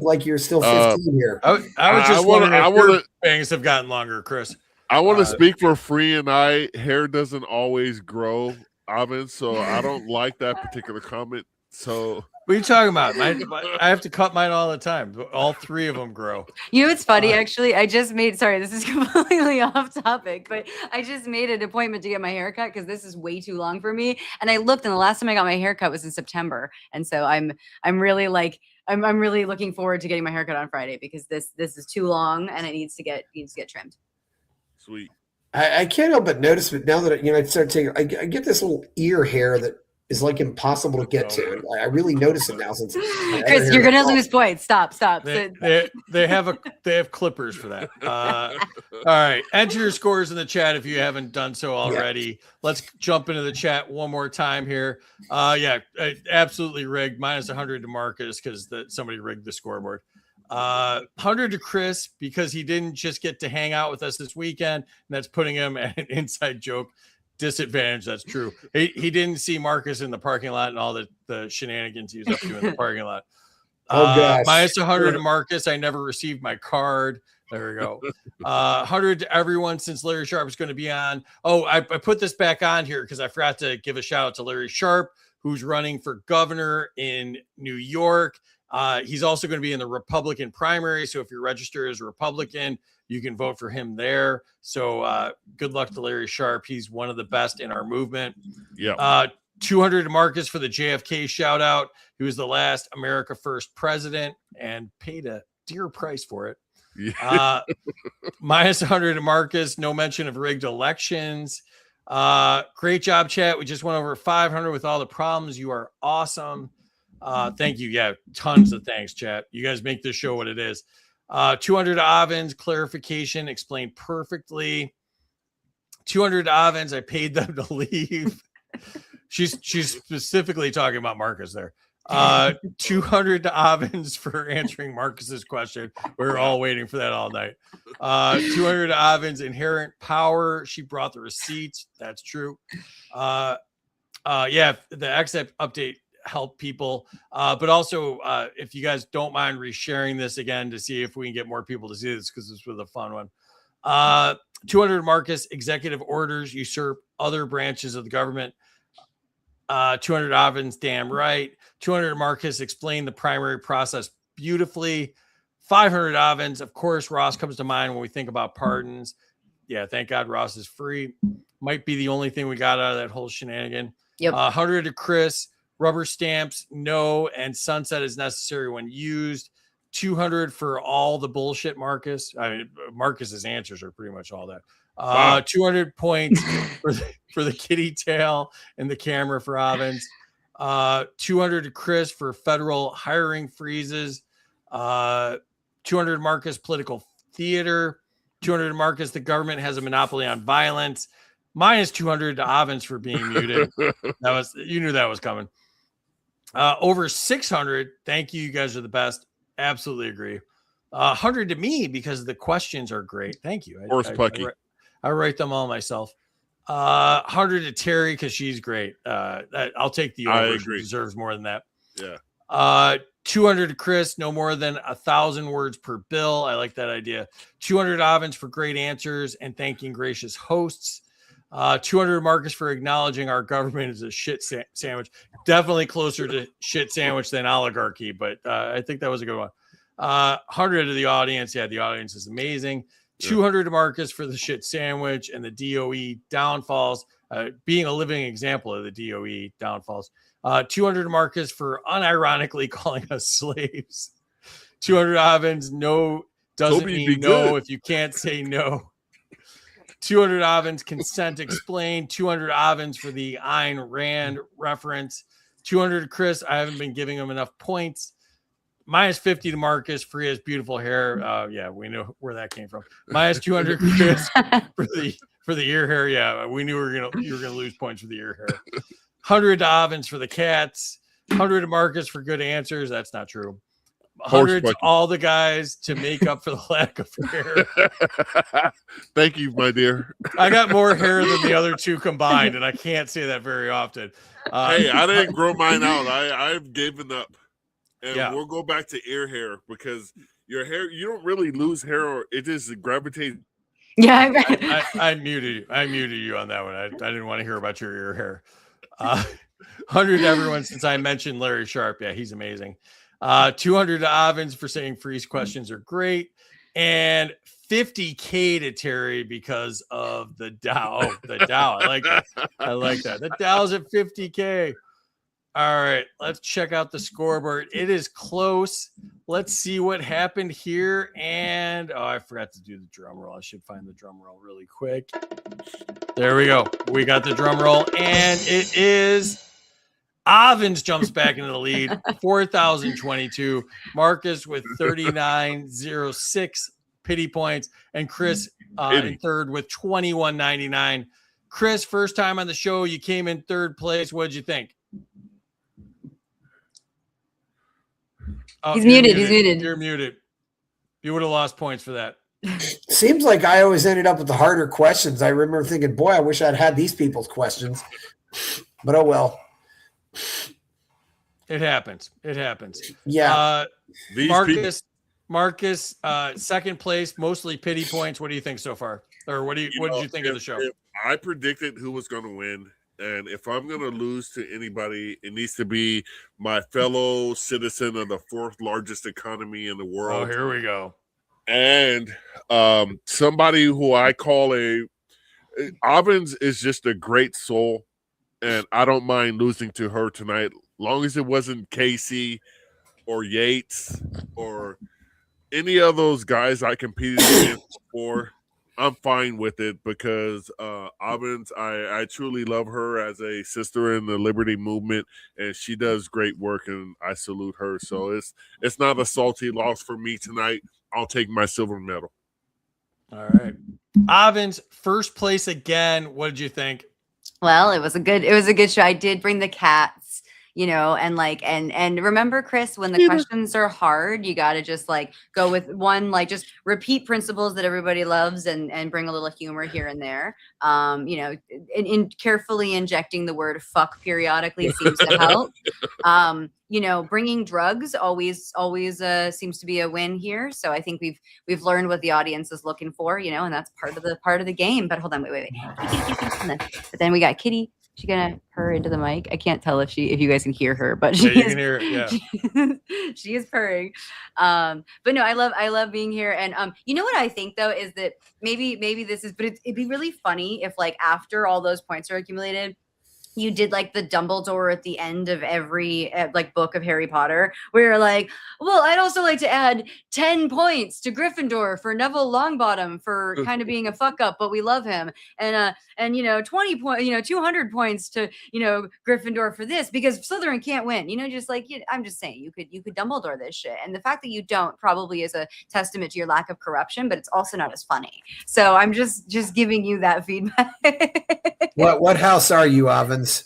like you're still 15 here. I was just wondering if your bangs have gotten longer, Chris. I want to speak for Free and I. Hair doesn't always grow, Avens, so I don't like that particular comment. So. What are you talking about? I have to cut mine all the time. All three of them grow. It's funny, actually. Sorry, this is completely off topic, but I just made an appointment to get my hair cut because this is way too long for me. And I looked, and the last time I got my hair cut was in September. And so I'm really looking forward to getting my hair cut on Friday, because this is too long and it needs to get trimmed. Sweet. I can't help but notice, but now that I start taking, I get this little ear hair that is like impossible to get to. I really notice it now since Chris, you're gonna lose points. Stop. They have clippers for that. All right, enter your scores in the chat if you haven't done so already. Yeah. Let's jump into the chat one more time here. Absolutely rigged. Minus 100 to Marcus because somebody rigged the scoreboard. 100 to Chris because he didn't just get to hang out with us this weekend, and that's putting him at an inside joke disadvantage. That's true. He didn't see Marcus in the parking lot and all the shenanigans he was up to in the parking lot. Minus 100 to Marcus. I never received my card. There we go. 100 to everyone since Larry Sharp is going to be on. Oh, I put this back on here because I forgot to give a shout out to Larry Sharp, who's running for governor in New York. He's also going to be in the Republican primary. So if you're registered as a Republican, you can vote for him there. So good luck to Larry Sharp. He's one of the best in our movement. Yeah. 200 to Marcus for the JFK shout out. He was the last America First president and paid a dear price for it. Minus 100 to Marcus. No mention of rigged elections. Great job, chat. We just went over 500 with all the problems. You are awesome. Thank you. Yeah, tons of thanks, chat. You guys make this show what it is. 200 to Avens. Clarification explained perfectly. 200 to Avens. I paid them to leave. She's specifically talking about Marcus there. 200 to Avens for answering Marcus's question. We were all waiting for that all night. 200 to Avens, inherent power. She brought the receipts. That's true. Yeah, the XF update helped people. But also, if you guys don't mind resharing this again to see if we can get more people to see this, because this was a fun one. 200 Marcus, executive orders usurp other branches of the government. 200 Avens, damn right. 200 Marcus, explain the primary process beautifully. 500 Avens, of course, Ross comes to mind when we think about pardons. Yeah, thank God Ross is free. Might be the only thing we got out of that whole shenanigan. Yep. 100 to Chris, rubber stamps, no, and sunset is necessary when used. 200 for all the bullshit, Marcus. I mean, Marcus's answers are pretty much all that. 200 points for the kitty tail and the camera for Avens. 200 to Chris for federal hiring freezes. 200 Marcus, political theater. 200 Marcus, the government has a monopoly on violence. Minus 200 to Avens for being muted. You knew that was coming. Over 600. Thank you. You guys are the best. Absolutely agree. 100 to me because the questions are great. Thank you. I write them all myself. 100 to Terry because she's great. I'll take the over. She deserves more than that. Yeah. 200 to Chris, no more than 1,000 words per bill. I like that idea. 200 Avens for great answers and thanking gracious hosts. 200 Marcus for acknowledging our government is a shit sandwich. Definitely closer to shit sandwich than oligarchy, but I think that was a good one. 100 to the audience. Yeah, the audience is amazing. 200 to Marcus for the shit sandwich and the DOE downfalls, being a living example of the DOE downfalls. 200 to Marcus for unironically calling us slaves. 200 Avens, no doesn't mean no if you can't say no. 200 Avens, consent explained. 200 Avens for the Ayn Rand reference. 200 to Chris, I haven't been giving him enough points. Minus 50 to Marcus, free has beautiful hair. Yeah, we know where that came from. Minus 200 Chris for the ear hair. Yeah, we knew you were gonna lose points for the ear hair. 100 to Avens for the cats. 100 to Marcus for good answers. That's not true. 100 to all the guys to make up for the lack of hair. Thank you, my dear. I got more hair than the other two combined, and I can't say that very often. Hey, I didn't grow mine out. I've given up. And we'll go back to ear hair because your hair, you don't really lose hair, or it just gravitates. Yeah, I muted you. I muted you on that one. I didn't want to hear about your ear hair. 100 to everyone since I mentioned Larry Sharp. Yeah, he's amazing. 200 to Avens for saying Freeze questions are great. And 50K to Terry because of the Dow. Oh, the Dow. I like that. I like that. The Dow's at 50K. All right, let's check out the scoreboard. It is close. Let's see what happened here. And I forgot to do the drum roll. I should find the drum roll really quick. There we go. We got the drum roll, and it is Avens jumps back into the lead, 4,022. Marcus with 3,906 pity points, and Chris in third with 2,199. Chris, first time on the show, you came in third place. What did you think? Oh, he's muted. He's muted. You're muted. You would have lost points for that. Seems like I always ended up with the harder questions. I remember thinking, boy, I wish I'd had these people's questions. But oh well. It happens. It happens. Yeah. Marcus, second place, mostly pity points. What do you think so far? Or what did you think of the show? I predicted who was going to win. And if I'm going to lose to anybody, it needs to be my fellow citizen of the fourth largest economy in the world. Oh, here we go. And somebody who I call Avens is just a great soul. And I don't mind losing to her tonight, long as it wasn't Casey or Yates or any of those guys I competed against before, I'm fine with it because Avens, I truly love her as a sister in the Liberty movement, and she does great work, and I salute her. So it's not a salty loss for me tonight. I'll take my silver medal. All right. Avens, first place again. What did you think? Well, it was a good show. I did bring the cats, and remember, Chris, when the questions are hard, you got to just like go with one, like just repeat principles that everybody loves and bring a little humor here and there. In carefully injecting the word fuck periodically seems to help. Bringing drugs always seems to be a win here. So I think we've learned what the audience is looking for, and that's part of the game. But hold on, wait. But then we got Kitty. She's gonna purr into the mic. I can't tell if you guys can hear her, but you can hear it. Yeah, she is purring. But no, I love being here. And you know what I think though is that maybe this is, but it'd be really funny if like after all those points are accumulated, you did like the Dumbledore at the end of every like book of Harry Potter, where you're like, well, I'd also like to add 10 points to Gryffindor for Neville Longbottom for kind of being a fuck up, but we love him. And 20 points, 200 points to, Gryffindor for this because Slytherin can't win, just like, I'm just saying you could Dumbledore this shit. And the fact that you don't probably is a testament to your lack of corruption, but it's also not as funny. So I'm just giving you that feedback. What house are you, Avens?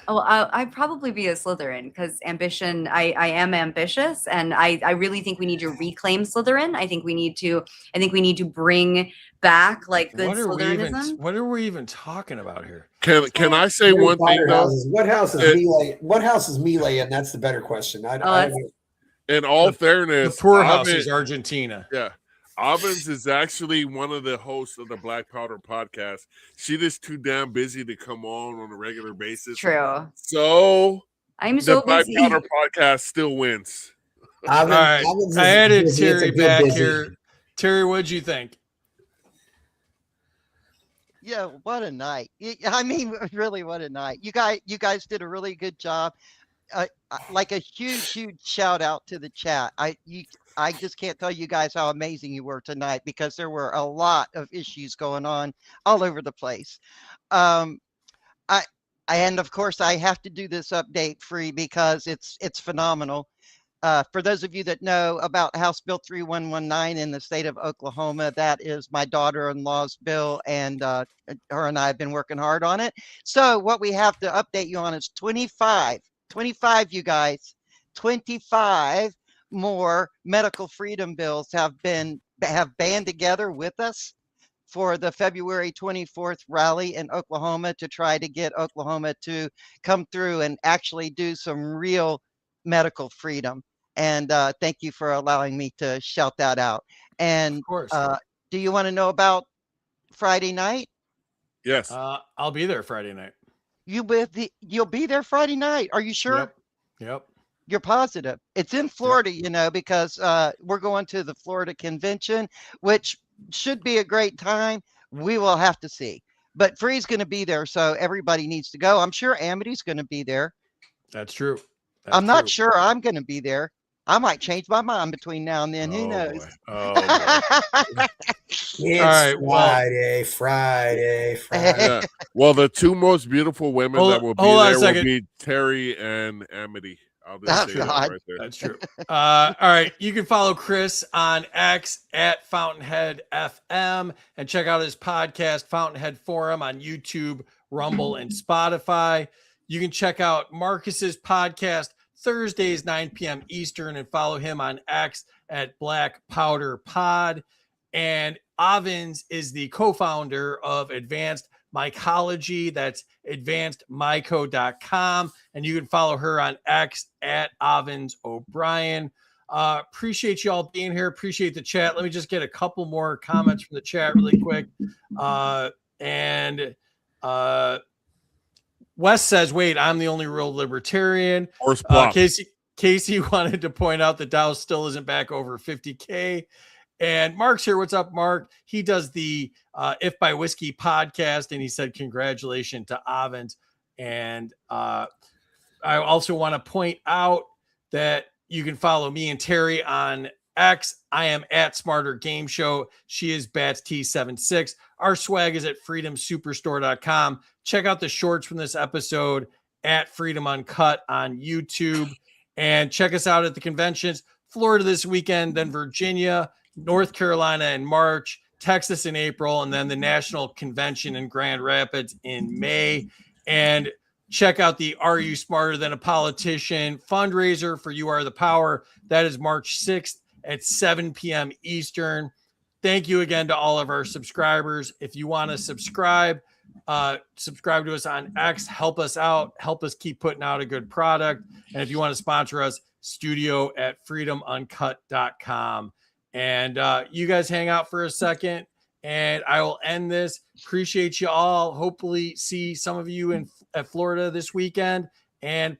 Oh, I'd probably be a Slytherin because ambition. I am ambitious, and I really think we need to reclaim Slytherin. I think we need to bring back like good Slytherinism. What are we even talking about here? Can I say one thing though? What house is Melee? What house is Melee? And that's the better question. In all fairness, the poor house is Argentina. Yeah. Avens is actually one of the hosts of the Black Powder podcast. She is too damn busy to come on a regular basis. True. So I'm so the Black busy. Powder podcast still wins. All right. I added Terry back here. Terry, what'd you think? Yeah, what a night. I mean, really, what a night. You guys did a really good job. Like a huge shout out to the chat. I just can't tell you guys how amazing you were tonight because there were a lot of issues going on all over the place. And of course I have to do this update free because it's phenomenal. For those of you that know about House Bill 3119 in the state of Oklahoma, that is my daughter-in-law's bill, and her and I have been working hard on it. So what we have to update you on is 25, you guys, 25 more medical freedom bills have band together with us for the February 24th rally in Oklahoma to try to get Oklahoma to come through and actually do some real medical freedom. And thank you for allowing me to shout that out. And of course. Do you want to know about Friday night? Yes. I'll be there Friday night. You'll be there Friday night. Are you sure? Yep. You're positive? It's in Florida, because we're going to the Florida convention, which should be a great time. We will have to see. But Free's going to be there, so everybody needs to go. I'm sure Amity's going to be there. That's true. I'm not sure I'm going to be there. I might change my mind between now and then. Who knows? Boy. Oh, boy. It's Friday. Yeah. Well, the two most beautiful women that will be there will be Terry and Amity. I'll just say that right there. That's true. All right. You can follow Chris on X at Fountainhead FM and check out his podcast, Fountainhead Forum, on YouTube, Rumble, and Spotify. You can check out Marcus's podcast Thursdays, 9 p.m. Eastern, and follow him on X at Black Powder Pod. And Avens is the co-founder of Advanced Mycology. That's advancedmyco.com. And you can follow her on X at Avens O'Brien. Appreciate you all being here. Appreciate the chat. Let me just get a couple more comments from the chat really quick. Wes says, wait, I'm the only real libertarian. Casey wanted to point out that Dow still isn't back over 50K. And Mark's here. What's up, Mark? He does the If by Whiskey podcast, and he said congratulations to Avens. And I also want to point out that you can follow me and Terry on X. I am at Smarter Game Show. She is Bats T76. Our swag is at freedomsuperstore.com. Check out the shorts from this episode at Freedom Uncut on YouTube. And check us out at the conventions. Florida this weekend, then Virginia, North Carolina in March, Texas in April, and then the National Convention in Grand Rapids in May. And check out the Are You Smarter Than a Politician fundraiser for You Are the Power. That is March 6th at 7 p.m. Eastern. Thank you again to all of our subscribers. If you want to subscribe to us on X, help us out, help us keep putting out a good product. And if you want to sponsor us, studio@freedomuncut.com. And you guys hang out for a second and I will end this. Appreciate you all. Hopefully see some of you at Florida this weekend, and